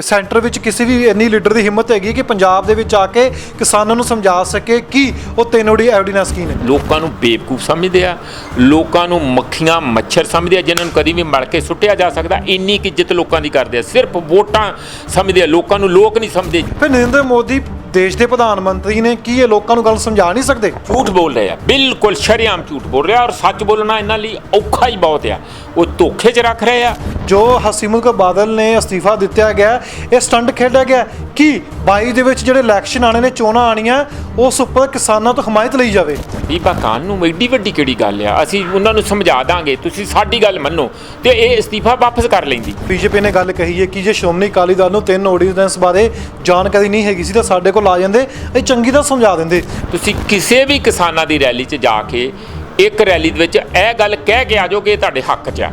Centre ਵਿੱਚ ਕਿਸੇ ਵੀ ਇੰਨੀ ਲੀਡਰ ਦੀ ਹਿੰਮਤ ਹੈਗੀ ਕਿ ਪੰਜਾਬ ਦੇ ਵਿੱਚ ਆ ਕੇ ਕਿਸਾਨਾਂ ਨੂੰ ਸਮਝਾ ਸਕੇ ਕਿ ਉਹ 3 ਆਰਡੀਨੈਂਸ ਕੀ ਨੇ। ਲੋਕਾਂ ਨੂੰ ਬੇਵਕੂਫ ਸਮਝਦੇ ਆ, ਲੋਕਾਂ ਨੂੰ ਮੱਖੀਆਂ ਮੱਛਰ ਸਮਝਦੇ ਆ ਜਿਨ੍ਹਾਂ ਨੂੰ ਕਦੀ ਵੀ ਮਲ ਕੇ ਸੁੱਟਿਆ ਜਾ ਸਕਦਾ। ਇੰਨੀ ਕੁ ਇੱਜ਼ਤ ਲੋਕਾਂ ਦੀ ਕਰਦੇ ਆ, ਸਿਰਫ ਵੋਟਾਂ ਸਮਝਦੇ ਆ, ਲੋਕਾਂ ਨੂੰ ਲੋਕ ਨਹੀਂ ਸਮਝਦੇ। ਫਿਰ ਨਰਿੰਦਰ ਮੋਦੀ ਦੇਸ਼ ਦੇ ਪ੍ਰਧਾਨ ਮੰਤਰੀ ਨੇ, ਕੀ ਇਹ ਲੋਕਾਂ ਨੂੰ ਗੱਲ ਸਮਝਾ ਨਹੀਂ ਸਕਦੇ? ਝੂਠ ਬੋਲ ਰਹੇ ਆ, ਬਿਲਕੁਲ ਸ਼ਰੇਆਮ ਝੂਠ ਬੋਲ ਰਿਹਾ। ਔਰ ਸੱਚ ਬੋਲਣਾ ਇਹਨਾਂ ਲਈ ਔਖਾ ਹੀ ਬਹੁਤ ਆ। ਉਹ ਧੋਖੇ 'ਚ ਰੱਖ ਰਹੇ ਆ। ਜੋ ਹਰਸਿਮਰਤ ਕੌਰ ਬਾਦਲ ਨੇ ਅਸਤੀਫਾ ਦਿੱਤਾ ਗਿਆ, ਇਹ ਸਟੰਟ ਖੇਡਿਆ ਗਿਆ ਕਿ 22 ਦੇ ਵਿੱਚ ਜਿਹੜੇ ਇਲੈਕਸ਼ਨ ਆਣੇ ਨੇ, ਚੋਣਾਂ ਆਣੀਆਂ, ਉਸ ਉੱਪਰ ਕਿਸਾਨਾਂ ਤੋਂ ਹਮਾਇਤ ਲਈ ਜਾਵੇ। ਬੀਬਾ ਕਾਨ ਨੂੰ ਐਡੀ ਵੱਡੀ ਕਿਹੜੀ ਗੱਲ ਆ? ਅਸੀਂ ਉਹਨਾਂ ਨੂੰ ਸਮਝਾ ਦਾਂਗੇ, ਤੁਸੀਂ ਸਾਡੀ ਗੱਲ ਮੰਨੋ, ਤੇ ਇਹ ਅਸਤੀਫਾ ਵਾਪਸ ਕਰ ਲੈਂਦੀ। ਬੀਜੇਪੀ ਨੇ ਗੱਲ ਕਹੀ ਹੈ ਕਿ ਜੇ ਸ਼੍ਰੋਮਣੀ ਅਕਾਲੀ ਦਲ ਨੂੰ 3 ਆਰਡੀਨੈਂਸ ਬਾਰੇ ਜਾਣਕਾਰੀ ਨਹੀਂ ਹੈਗੀ ਸੀ ਤਾਂ ਸਾਡੇ ਕੋਲ ਆ ਜਾਂਦੇ, ਇਹ ਚੰਗੀ ਤਰ੍ਹਾਂ ਸਮਝਾ ਦਿੰਦੇ। ਤੁਸੀਂ ਕਿਸੇ ਵੀ ਕਿਸਾਨਾਂ ਦੀ ਰੈਲੀ 'ਚ ਜਾ ਕੇ ਇੱਕ ਰੈਲੀ ਦੇ ਵਿੱਚ ਇਹ ਗੱਲ ਕਹਿ ਕੇ ਆ ਜਾਓ ਕਿ ਇਹ ਤੁਹਾਡੇ ਹੱਕ 'ਚ ਆ।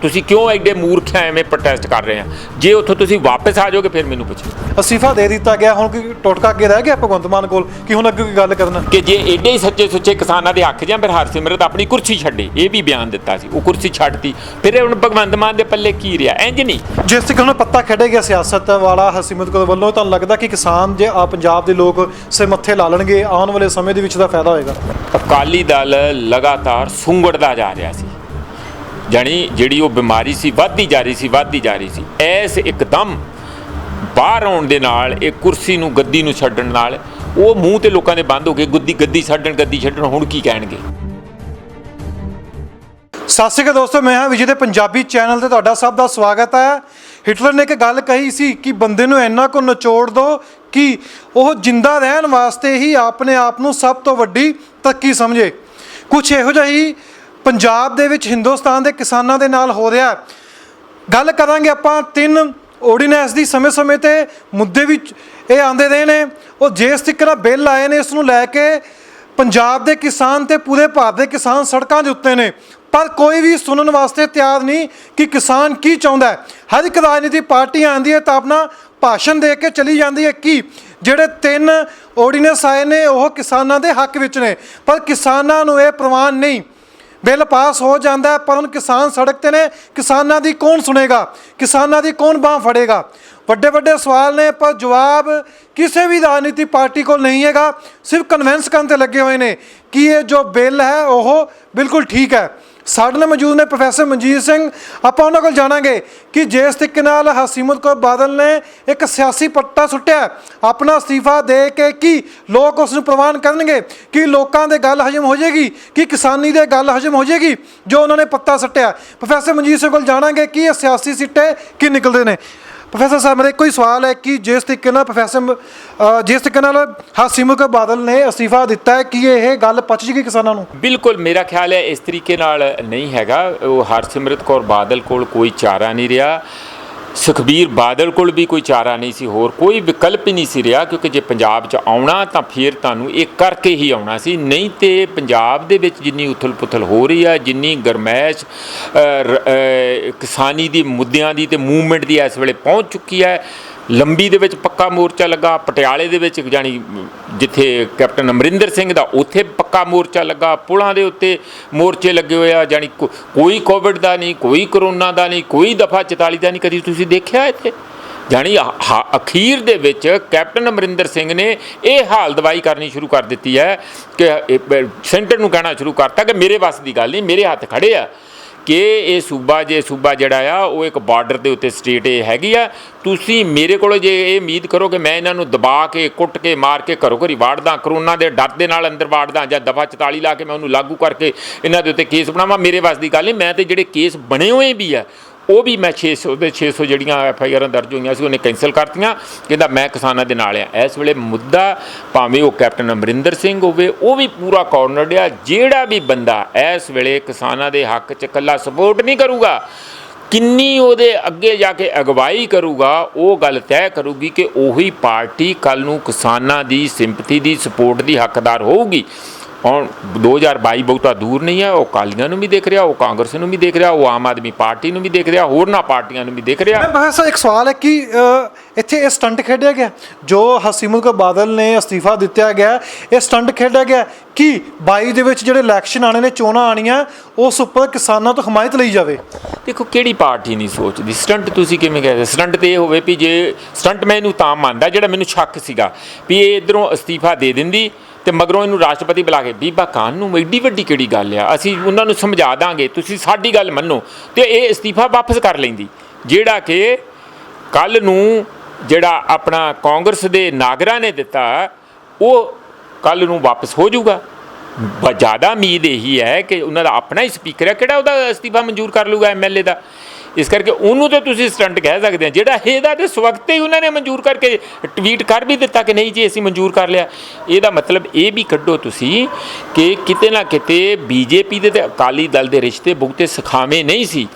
ਤੁਸੀਂ ਕਿਉਂ ਐਡੇ ਮੂਰਖ ਐਵੇਂ ਪ੍ਰੋਟੈਸਟ ਕਰ ਰਹੇ ਆ? ਜੇ ਉੱਥੋਂ ਤੁਸੀਂ ਵਾਪਸ ਆ ਜਾਓਗੇ ਫਿਰ ਮੈਨੂੰ ਪੁੱਛੋ। ਅਸਤੀਫਾ ਦੇ ਦਿੱਤਾ ਗਿਆ, ਹੁਣ ਕੋਈ ਟੋਟਕਾ ਅੱਗੇ ਰਹਿ ਗਿਆ ਭਗਵੰਤ ਮਾਨ ਕੋਲ ਕਿ ਹੁਣ ਅੱਗੇ ਕੋਈ ਗੱਲ ਕਰਨਾ? ਕਿ ਜੇ ਐਡੇ ਹੀ ਸੱਚੇ ਸੁੱਚੇ ਕਿਸਾਨਾਂ ਦੇ ਹੱਕ 'ਚ ਆ, ਫਿਰ ਹਰਸਿਮਰਤ ਆਪਣੀ ਕੁਰਸੀ ਛੱਡੇ। ਇਹ ਵੀ ਬਿਆਨ ਦਿੱਤਾ ਸੀ, ਉਹ ਕੁਰਸੀ ਛੱਡਤੀ। ਫਿਰ ਹੁਣ ਭਗਵੰਤ ਮਾਨ ਦੇ ਪੱਲੇ ਕੀ ਰਿਹਾ? ਇੰਜ ਨਹੀਂ। ਜਿਸ ਤਰੀਕੇ ਨਾਲ ਪੱਤਾ ਖੇਡਿਆ ਗਿਆ ਸਿਆਸਤ ਵਾਲਾ ਹਰਸਿਮਰਤ ਕੌਰ ਵੱਲੋਂ, ਤੁਹਾਨੂੰ ਲੱਗਦਾ ਕਿ ਕਿਸਾਨ ਜੇ ਪੰਜਾਬ ਦੇ ਲੋਕ ਸੇ ਮੱਥੇ ਲਾ ਲੈਣਗੇ, ਆਉਣ ਵਾਲੇ ਸਮੇਂ ਦੇ ਵਿੱਚ ਦਾ ਫਾਇਦਾ ਹੋਏਗਾ? ਅਕਾਲੀ ਦਲ ਲਗਾਤਾਰ ਸੁੰਗੜਦਾ ਜਾ ਰਿਹਾ ਸੀ, ਜਾਣੀ ਜਿਹੜੀ ਉਹ ਬਿਮਾਰੀ ਸੀ ਵੱਧਦੀ ਜਾ ਰਹੀ ਸੀ। ਐਸ ਇੱਕਦਮ ਬਾਹਰ ਆਉਣ ਦੇ ਨਾਲ, ਇਹ ਕੁਰਸੀ ਨੂੰ, ਗੱਦੀ ਨੂੰ ਛੱਡਣ ਨਾਲ ਉਹ ਮੂੰਹ ਤੇ ਲੋਕਾਂ ਦੇ ਬੰਦ ਹੋ ਗਏ। ਗੱਦੀ ਛੱਡਣ ਹੁਣ ਕੀ ਕਹਿਣਗੇ? ਸਤਿ ਸ਼੍ਰੀ ਅਕਾਲ ਦੋਸਤੋ, ਮੈਂ ਹਾਂ ਵਿਜੇ ਦੇ ਪੰਜਾਬੀ ਚੈਨਲ ਤੇ ਤੁਹਾਡਾ ਸਭ ਦਾ ਸਵਾਗਤ ਹੈ। ਹਿਟਲਰ ਨੇ ਇੱਕ ਗੱਲ ਕਹੀ ਸੀ ਕਿ ਬੰਦੇ ਨੂੰ ਇੰਨਾ ਕੁ ਨਿਚੋੜ ਦਿਓ ਕਿ ਉਹ ਜਿੰਦਾ ਰਹਿਣ ਵਾਸਤੇ ਹੀ ਆਪਣੇ ਆਪ ਨੂੰ ਸਭ ਤੋਂ ਵੱਡੀ ਤਰੱਕੀ ਸਮਝੇ। ਕੁਛ ਇਹੋ ਜਿਹਾ ਹੀ ਪੰਜਾਬ ਦੇ ਵਿੱਚ ਹਿੰਦੁਸਤਾਨ ਦੇ ਕਿਸਾਨਾਂ ਦੇ ਨਾਲ ਹੋ ਰਿਹਾ। ਗੱਲ ਕਰਾਂਗੇ ਆਪਾਂ 3 ਆਰਡੀਨੈਂਸ ਦੀ। ਸਮੇਂ ਤੇ ਮੁੱਦੇ ਵਿੱਚ ਇਹ ਆਉਂਦੇ ਰਹੇ ਨੇ। ਉਹ ਜਿਸ ਤਰੀਕੇ ਨਾਲ ਬਿੱਲ ਆਏ ਨੇ, ਇਸ ਨੂੰ ਲੈ ਕੇ ਪੰਜਾਬ ਦੇ ਕਿਸਾਨ ਤੇ ਪੂਰੇ ਭਾਰਤ ਦੇ ਕਿਸਾਨ ਸੜਕਾਂ ਦੇ ਉੱਤੇ ਨੇ, ਪਰ ਕੋਈ ਵੀ ਸੁਣਨ ਵਾਸਤੇ ਤਿਆਰ ਨਹੀਂ ਕਿ ਕਿਸਾਨ ਕੀ ਚਾਹੁੰਦਾ ਹੈ। ਹਰ ਇੱਕ ਰਾਜਨੀਤਿਕ ਪਾਰਟੀ ਆਉਂਦੀ ਹੈ ਤਾਂ ਆਪਣਾ ਭਾਸ਼ਣ ਦੇ ਕੇ ਚਲੀ ਜਾਂਦੀ ਹੈ ਕਿ ਜਿਹੜੇ 3 ਆਰਡੀਨੈਂਸ ਆਏ ਨੇ ਉਹ ਕਿਸਾਨਾਂ ਦੇ ਹੱਕ ਵਿੱਚ ਨੇ, ਪਰ ਕਿਸਾਨਾਂ ਨੂੰ ਇਹ ਪ੍ਰਵਾਨ ਨਹੀਂ। ਬਿੱਲ ਪਾਸ ਹੋ ਜਾਂਦਾ ਪਰ ਹੁਣ ਕਿਸਾਨ ਸੜਕ 'ਤੇ ਨੇ। ਕਿਸਾਨਾਂ ਦੀ ਕੌਣ ਸੁਣੇਗਾ? ਕਿਸਾਨਾਂ ਦੀ ਕੌਣ ਬਾਂਹ ਫੜੇਗਾ? ਵੱਡੇ ਸਵਾਲ ਨੇ, ਪਰ ਜਵਾਬ ਕਿਸੇ ਵੀ ਰਾਜਨੀਤਿਕ ਪਾਰਟੀ ਕੋਲ ਨਹੀਂ ਹੈਗਾ। ਸਿਰਫ ਕਨਵਿੰਸ ਕਰਨ 'ਤੇ ਲੱਗੇ ਹੋਏ ਨੇ ਕਿ ਇਹ ਜੋ ਬਿੱਲ ਹੈ ਉਹ ਬਿਲਕੁਲ ਠੀਕ ਹੈ। ਸਾਡੇ ਨਾਲ ਮੌਜੂਦ ਨੇ ਪ੍ਰੋਫੈਸਰ ਮਨਜੀਤ ਸਿੰਘ। ਆਪਾਂ ਉਹਨਾਂ ਕੋਲ ਜਾਣਾਂਗੇ ਕਿ ਜਿਸ ਤਰੀਕੇ ਨਾਲ ਹਰਸਿਮਰਤ ਕੌਰ ਬਾਦਲ ਨੇ ਇੱਕ ਸਿਆਸੀ ਪੱਟਾ ਸੁੱਟਿਆ ਆਪਣਾ ਅਸਤੀਫਾ ਦੇ ਕੇ, ਕਿ ਲੋਕ ਉਸ ਨੂੰ ਪ੍ਰਵਾਨ ਕਰਨਗੇ, ਕਿ ਲੋਕਾਂ ਦੇ ਗੱਲ ਹਜਮ ਹੋ ਜਾਏਗੀ, ਕਿ ਕਿਸਾਨੀ ਦੇ ਗੱਲ ਹਜਮ ਹੋ ਜਾਏਗੀ ਜੋ ਉਹਨਾਂ ਨੇ ਪੱਤਾ ਸੁੱਟਿਆ। ਪ੍ਰੋਫੈਸਰ ਮਨਜੀਤ ਸਿੰਘ ਕੋਲ ਜਾਣਾਂਗੇ ਕਿ ਇਹ ਸਿਆਸੀ ਸਿੱਟੇ ਕੀ ਨਿਕਲਦੇ ਨੇ। ਪ੍ਰੋਫੈਸਰ ਸਾਹਿਬ, ਮੇਰਾ ਇੱਕੋ ਹੀ ਸਵਾਲ ਹੈ ਕਿ ਜਿਸ ਤਰੀਕੇ ਨਾਲ ਹਰਸਿਮਰਤ ਕੌਰ ਬਾਦਲ ਨੇ ਅਸਤੀਫਾ ਦਿੱਤਾ ਹੈ, ਕਿ ਇਹ ਗੱਲ ਪਚ ਜੇਗੀ ਕਿਸਾਨਾਂ ਨੂੰ? ਬਿਲਕੁਲ, ਮੇਰਾ ਖਿਆਲ ਹੈ ਇਸ ਤਰੀਕੇ ਨਾਲ ਨਹੀਂ ਹੈਗਾ। ਉਹ ਹਰਸਿਮਰਤ ਕੌਰ ਬਾਦਲ ਕੋਲ ਕੋਈ ਚਾਰਾ ਨਹੀਂ ਰਿਹਾ, ਸੁਖਬੀਰ ਬਾਦਲ ਕੋਲ ਵੀ ਕੋਈ ਚਾਰਾ ਨਹੀਂ ਸੀ, ਹੋਰ ਕੋਈ ਵਿਕਲਪ ਹੀ ਨਹੀਂ ਸੀ ਰਿਹਾ। ਕਿਉਂਕਿ ਜੇ ਪੰਜਾਬ 'ਚ ਆਉਣਾ ਤਾਂ ਫਿਰ ਤੁਹਾਨੂੰ ਇਹ ਕਰਕੇ ਹੀ ਆਉਣਾ ਸੀ, ਨਹੀਂ ਤੇ ਪੰਜਾਬ ਦੇ ਵਿੱਚ ਜਿੰਨੀ ਉਥਲ ਪੁਥਲ ਹੋ ਰਹੀ ਆ, ਜਿੰਨੀ ਗਰਮੈਸ਼ ਕਿਸਾਨੀ ਦੀ ਮੁੱਦਿਆਂ ਦੀ ਤੇ ਮੂਵਮੈਂਟ ਦੀ ਇਸ ਵੇਲੇ ਪਹੁੰਚ ਚੁੱਕੀ ਹੈ। ਲੰਬੀ ਦੇ ਵਿੱਚ ਪੱਕਾ ਮੋਰਚਾ ਲੱਗਾ, ਪਟਿਆਲੇ ਦੇ ਵਿੱਚ ਜਾਣੀ ਜਿੱਥੇ ਕੈਪਟਨ ਅਮਰਿੰਦਰ ਸਿੰਘ ਦਾ, ਉੱਥੇ ਪੱਕਾ ਮੋਰਚਾ ਲੱਗਾ, ਪੁਲਾਂ ਦੇ ਉੱਤੇ ਮੋਰਚੇ ਲੱਗੇ ਹੋਏ ਆ। ਜਾਣੀ ਕੋਈ ਕੋਵਿਡ ਦਾ ਨਹੀਂ, ਕੋਈ ਕਰੋਨਾ ਦਾ ਨਹੀਂ, ਕੋਈ ਦਫਾ 44 ਦਾ ਨਹੀਂ। ਕਦੀ ਤੁਸੀਂ ਦੇਖਿਆ ਇੱਥੇ? ਜਾਣੀ ਅਖੀਰ ਦੇ ਵਿੱਚ ਕੈਪਟਨ ਅਮਰਿੰਦਰ ਸਿੰਘ ਨੇ ਇਹ ਹਾਲ ਦਵਾਈ ਕਰਨੀ ਸ਼ੁਰੂ ਕਰ ਦਿੱਤੀ ਹੈ ਕਿ ਸੈਂਟਰ ਨੂੰ ਕਹਿਣਾ ਸ਼ੁਰੂ ਕਰਤਾ ਕਿ ਮੇਰੇ ਵੱਸ ਦੀ ਗੱਲ ਨਹੀਂ, ਮੇਰੇ ਹੱਥ ਖੜੇ ਆ ਕਿ ਇਹ ਸੂਬਾ ਜਿਹੜਾ ਆ ਉਹ ਇੱਕ ਬਾਰਡਰ ਦੇ ਉੱਤੇ ਸਟੇਟ ਇਹ ਹੈਗੀ ਆ। ਤੁਸੀਂ ਮੇਰੇ ਕੋਲੋਂ ਜੇ ਇਹ ਉਮੀਦ ਕਰੋ ਕਿ ਮੈਂ ਇਹਨਾਂ ਨੂੰ ਦਬਾ ਕੇ, ਕੁੱਟ ਕੇ, ਮਾਰ ਕੇ ਘਰੋਂ ਘਰੀ ਵਾੜਦਾ, ਕਰੋਨਾ ਦੇ ਡਰ ਦੇ ਨਾਲ ਅੰਦਰ ਵਾੜਦਾ, ਜਾਂ ਦਫਾ 44 ਲਾ ਕੇ ਮੈਂ ਉਹਨੂੰ ਲਾਗੂ ਕਰਕੇ ਇਹਨਾਂ ਦੇ ਉੱਤੇ ਕੇਸ ਬਣਾਵਾਂ, ਮੇਰੇ ਵੱਸ ਦੀ ਗੱਲ ਨਹੀਂ। ਮੈਂ ਤੇ ਜਿਹੜੇ ਕੇਸ ਬਣੇ ਹੋਏ ਵੀ ਆ ਉਹ ਵੀ ਮੈਂ 600 ਜਿਹੜੀਆਂ FIR ਦਰਜ ਹੋਈਆਂ ਸੀ ਉਹਨੇ ਕੈਂਸਲ ਕਰਤੀਆਂ। ਕਹਿੰਦਾ ਮੈਂ ਕਿਸਾਨਾਂ ਦੇ ਨਾਲ ਆ। ਇਸ ਵੇਲੇ ਮੁੱਦਾ ਭਾਵੇਂ ਉਹ ਕੈਪਟਨ ਅਮਰਿੰਦਰ ਸਿੰਘ ਹੋਵੇ, ਉਹ ਵੀ ਪੂਰਾ ਕਾਰਨਰਡ ਆ। ਜਿਹੜਾ ਵੀ ਬੰਦਾ ਇਸ ਵੇਲੇ ਕਿਸਾਨਾਂ ਦੇ ਹੱਕ 'ਚ ਇਕੱਲਾ ਸਪੋਰਟ ਨਹੀਂ ਕਰੂਗਾ, ਕਿੰਨੀ ਉਹਦੇ ਅੱਗੇ ਜਾ ਕੇ ਅਗਵਾਈ ਕਰੂਗਾ, ਉਹ ਗੱਲ ਤੈਅ ਕਰੂਗੀ ਕਿ ਉਹੀ ਪਾਰਟੀ ਕੱਲ੍ਹ ਨੂੰ ਕਿਸਾਨਾਂ ਦੀ ਸਿੰਪਥੀ ਦੀ, ਸਪੋਰਟ ਦੀ ਹੱਕਦਾਰ ਹੋਊਗੀ। ਹੁਣ 2022 ਬਹੁਤਾ ਦੂਰ ਨਹੀਂ ਹੈ। ਉਹ ਅਕਾਲੀਆਂ ਨੂੰ ਵੀ ਦੇਖ ਰਿਹਾ, ਉਹ ਕਾਂਗਰਸ ਨੂੰ ਵੀ ਦੇਖ ਰਿਹਾ, ਉਹ ਆਮ ਆਦਮੀ ਪਾਰਟੀ ਨੂੰ ਵੀ ਦੇਖ ਰਿਹਾ, ਹੋਰਨਾਂ ਪਾਰਟੀਆਂ ਨੂੰ ਵੀ ਦੇਖ ਰਿਹਾ। ਬਸ ਇੱਕ ਸਵਾਲ ਹੈ ਕਿ ਇੱਥੇ ਇਹ ਸਟੰਟ ਖੇਡਿਆ ਗਿਆ, ਜੋ ਹਰਸਿਮਰਤ ਕੌਰ ਬਾਦਲ ਨੇ ਅਸਤੀਫਾ ਦਿੱਤਾ ਗਿਆ, ਇਹ ਸਟੰਟ ਖੇਡਿਆ ਗਿਆ ਕਿ 22 ਦੇ ਵਿੱਚ ਜਿਹੜੇ ਇਲੈਕਸ਼ਨ ਆਣੇ ਨੇ, ਚੋਣਾਂ ਆਣੀਆਂ, ਉਸ ਉੱਪਰ ਕਿਸਾਨਾਂ ਤੋਂ ਹਮਾਇਤ ਲਈ ਜਾਵੇ। ਦੇਖੋ ਕਿਹੜੀ ਪਾਰਟੀ ਨਹੀਂ ਸੋਚਦੀ। ਸਟੰਟ ਤੁਸੀਂ ਕਿਵੇਂ ਕਹਿੰਦੇ? ਸਟੰਟ ਤੇ ਇਹ ਹੋਵੇ ਵੀ ਜੇ ਸਟੰਟ ਮੈਂ ਇਹਨੂੰ ਤਾਂ ਮੰਨਦਾ, ਜਿਹੜਾ ਮੈਨੂੰ ਸ਼ੱਕ ਸੀਗਾ ਵੀ ਇਹ ਇੱਧਰੋਂ ਅਸਤੀਫਾ ਦੇ ਦਿੰਦੀ ਤੇ ਮਗਰੋਂ ਇਹਨੂੰ ਰਾਸ਼ਟਰਪਤੀ ਬੁਲਾ ਕੇ ਬੀਬਾ ਖਾਨ ਨੂੰ ਐਡੀ ਵੱਡੀ ਕਿਹੜੀ ਗੱਲ ਆ, ਅਸੀਂ ਉਹਨਾਂ ਨੂੰ ਸਮਝਾ ਦਾਂਗੇ, ਤੁਸੀਂ ਸਾਡੀ ਗੱਲ ਮੰਨੋ, ਤੇ ਇਹ ਅਸਤੀਫਾ ਵਾਪਸ ਕਰ ਲੈਂਦੀ, ਜਿਹੜਾ ਕਿ ਕੱਲ੍ਹ ਨੂੰ ਜਿਹੜਾ ਆਪਣਾ ਕਾਂਗਰਸ ਦੇ ਨਾਗਰਾ ਨੇ ਦਿੱਤਾ ਉਹ ਕੱਲ੍ਹ ਨੂੰ ਵਾਪਸ ਹੋ ਜਾਊਗਾ। ਜ਼ਿਆਦਾ ਉਮੀਦ ਇਹੀ ਹੈ ਕਿ ਉਹਨਾਂ ਦਾ ਆਪਣਾ ਹੀ ਸਪੀਕਰ ਹੈ, ਕਿਹੜਾ ਉਹਦਾ ਅਸਤੀਫਾ ਮਨਜ਼ੂਰ ਕਰ ਲੂਗਾ ਐਮਐਲਏ ਦਾ। ਇਸ ਕਰਕੇ ਉਹਨੂੰ ਤਾਂ ਤੁਸੀਂ ਸਟੰਟ ਕਹਿ ਸਕਦੇ ਆ, ਜਿਹੜਾ ਇਹਦਾ ਤੇ ਸਵਖਤ ਹੀ ਉਹਨਾਂ ਨੇ ਮਨਜ਼ੂਰ ਕਰਕੇ ਟਵੀਟ ਕਰ ਵੀ ਦਿੱਤਾ ਕਿ ਨਹੀਂ ਜੀ ਅਸੀਂ ਮਨਜ਼ੂਰ ਕਰ ਲਿਆ। ਇਹਦਾ ਮਤਲਬ ਇਹ ਵੀ ਕੱਢੋ ਤੁਸੀਂ ਕਿ ਕਿਤੇ ਨਾ ਕਿਤੇ ਬੀਜੇਪੀ ਦੇ ਤੇ ਅਕਾਲੀ ਦਲ ਦੇ ਰਿਸ਼ਤੇ ਬਹੁਤੇ ਸੁਖਾਵੇਂ ਨਹੀਂ ਸੀ।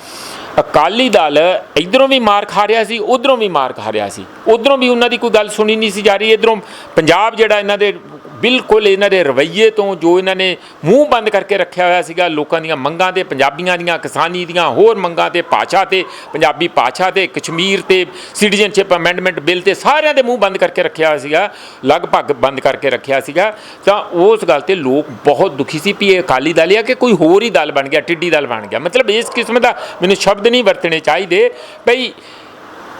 ਅਕਾਲੀ ਦਲ ਇੱਧਰੋਂ ਵੀ ਮਾਰ ਖਾ ਰਿਹਾ ਸੀ, ਉੱਧਰੋਂ ਵੀ ਮਾਰ ਖਾ ਰਿਹਾ ਸੀ, ਉੱਧਰੋਂ ਵੀ ਉਹਨਾਂ ਦੀ ਕੋਈ ਗੱਲ ਸੁਣੀ ਨਹੀਂ ਸੀ ਜਾ ਰਹੀ, ਇੱਧਰੋਂ ਪੰਜਾਬ ਜਿਹੜਾ ਇਹਨਾਂ ਦੇ ਬਿਲਕੁਲ ਇਹਨਾਂ ਦੇ ਰਵੱਈਏ ਤੋਂ ਜੋ ਇਹਨਾਂ ਨੇ ਮੂੰਹ ਬੰਦ ਕਰਕੇ ਰੱਖਿਆ ਹੋਇਆ ਸੀਗਾ ਲੋਕਾਂ ਦੀਆਂ ਮੰਗਾਂ ਤੇ, ਪੰਜਾਬੀਆਂ ਦੀਆਂ, ਕਿਸਾਨੀ ਦੀਆਂ ਹੋਰ ਮੰਗਾਂ ਤੇ, ਭਾਸ਼ਾ ਤੇ, ਪੰਜਾਬੀ ਭਾਸ਼ਾ ਤੇ, ਕਸ਼ਮੀਰ ਤੇ, ਸਿਟੀਜ਼ਨਸ਼ਿਪ ਅਮੈਂਡਮੈਂਟ ਬਿੱਲ ਤੇ, ਸਾਰਿਆਂ ਦੇ ਮੂੰਹ ਬੰਦ ਕਰਕੇ ਰੱਖਿਆ ਹੋਇਆ ਸੀਗਾ, ਲਗਭਗ ਬੰਦ ਕਰਕੇ ਰੱਖਿਆ ਸੀਗਾ। ਤਾਂ ਉਸ ਗੱਲ ਤੇ ਲੋਕ ਬਹੁਤ ਦੁਖੀ ਸੀ ਵੀ ਇਹ ਅਕਾਲੀ ਦਲ ਆ ਕਿ ਕੋਈ ਹੋਰ ਹੀ ਦਲ ਬਣ ਗਿਆ, ਟਿੱਡੀ ਦਲ ਬਣ ਗਿਆ। ਮਤਲਬ ਇਸ ਕਿਸਮ ਦਾ ਮੈਨੂੰ ਸ਼ਬਦ ਨਹੀਂ ਵਰਤਣੇ ਚਾਹੀਦੇ ਬਈ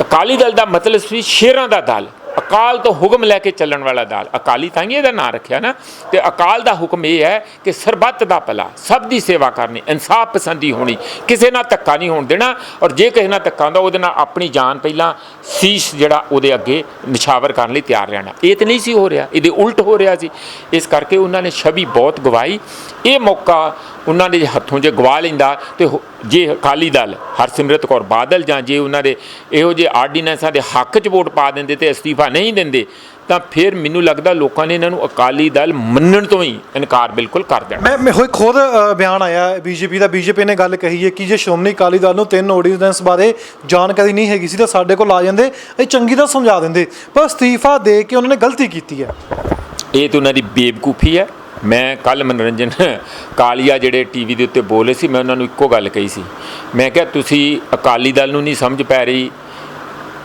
ਅਕਾਲੀ ਦਲ ਦਾ ਮਤਲਬ ਸੀ ਸ਼ੇਰਾਂ ਦਾ ਦਲ, ਅਕਾਲ ਤੋਂ ਹੁਕਮ ਲੈ ਕੇ ਚੱਲਣ ਵਾਲਾ ਦਲ। ਅਕਾਲੀ ਤਾਂ ਹੀ ਇਹਦਾ ਨਾਂ ਰੱਖਿਆ ਨਾ। ਤੇ ਅਕਾਲ ਦਾ ਹੁਕਮ ਇਹ ਹੈ ਕਿ ਸਰਬੱਤ ਦਾ ਭਲਾ, ਸਭ ਦੀ ਸੇਵਾ ਕਰਨੀ, ਇਨਸਾਫ ਪਸੰਦੀ ਹੋਣੀ, ਕਿਸੇ ਨਾਲ ਧੱਕਾ ਨਹੀਂ ਹੋਣ ਦੇਣਾ, ਔਰ ਜੇ ਕਿਸੇ ਨਾਲ ਧੱਕਾ ਹੁੰਦਾ ਉਹਦੇ ਨਾਲ ਆਪਣੀ ਜਾਨ ਪਹਿਲਾਂ ਸੀਸ ਜਿਹੜਾ ਉਹਦੇ ਅੱਗੇ ਨਿਛਾਵਰ ਕਰਨ ਲਈ ਤਿਆਰ ਰਹਿਣਾ। ਇਹ ਤਾਂ ਨਹੀਂ ਸੀ ਹੋ ਰਿਹਾ, ਇਹਦੇ ਉਲਟ ਹੋ ਰਿਹਾ ਸੀ। ਇਸ ਕਰਕੇ ਉਹਨਾਂ ਨੇ ਛਵੀ ਬਹੁਤ ਗਵਾਈ। ਇਹ ਮੌਕਾ ਉਹਨਾਂ ਦੇ ਹੱਥੋਂ ਜੇ ਗਵਾ ਲੈਂਦਾ ਤੇ ਜੇ ਅਕਾਲੀ ਦਲ ਹਰਸਿਮਰਤ ਕੌਰ ਬਾਦਲ ਜਾਂ ਜੇ ਉਹਨਾਂ ਦੇ ਇਹੋ ਜਿਹੇ ਆਰਡੀਨੈਂਸਾਂ ਦੇ ਹੱਕ 'ਚ ਵੋਟ ਪਾ ਦਿੰਦੇ ਤੇ ਅਸਤੀਫਾ ਨਹੀਂ ਦਿੰਦੇ ਤਾਂ ਫਿਰ ਮੈਨੂੰ ਲੱਗਦਾ ਲੋਕਾਂ ਨੇ ਇਹਨਾਂ ਨੂੰ ਅਕਾਲੀ ਦਲ ਮੰਨਣ ਤੋਂ ਹੀ ਇਨਕਾਰ ਬਿਲਕੁਲ ਕਰ ਦੇਣਾ। ਮੈਂ ਹੋਈ ਖੁਦ ਬਿਆਨ ਆਇਆ ਬੀਜੇਪੀ ਦਾ, ਬੀਜੇਪੀ ਨੇ ਗੱਲ ਕਹੀ ਹੈ ਕਿ ਜੇ ਸ਼੍ਰੋਮਣੀ ਅਕਾਲੀ ਦਲ ਨੂੰ 3 ਆਰਡੀਨੈਂਸ ਬਾਰੇ ਜਾਣਕਾਰੀ ਨਹੀਂ ਹੈਗੀ ਸੀ ਤਾਂ ਸਾਡੇ ਕੋਲ ਆ ਜਾਂਦੇ, ਇਹ ਚੰਗੀ ਤਰ੍ਹਾਂ ਸਮਝਾ ਦਿੰਦੇ, ਪਰ ਅਸਤੀਫਾ ਦੇ ਕੇ ਉਹਨਾਂ ਨੇ ਗਲਤੀ ਕੀਤੀ ਹੈ। ਇਹ ਤਾਂ ਉਹਨਾਂ ਦੀ ਬੇਵਕੂਫੀ ਹੈ। ਮੈਂ ਕੱਲ੍ਹ ਮਨੋਰੰਜਨ ਕਾਲੀਆ ਜਿਹੜੇ ਟੀਵੀ ਦੇ ਉੱਤੇ ਬੋਲੇ ਸੀ, ਮੈਂ ਉਹਨਾਂ ਨੂੰ ਇੱਕੋ ਗੱਲ ਕਹੀ ਸੀ, ਮੈਂ ਕਿਹਾ ਤੁਸੀਂ ਅਕਾਲੀ ਦਲ ਨੂੰ ਨਹੀਂ ਸਮਝ ਪੈ ਰਹੀ,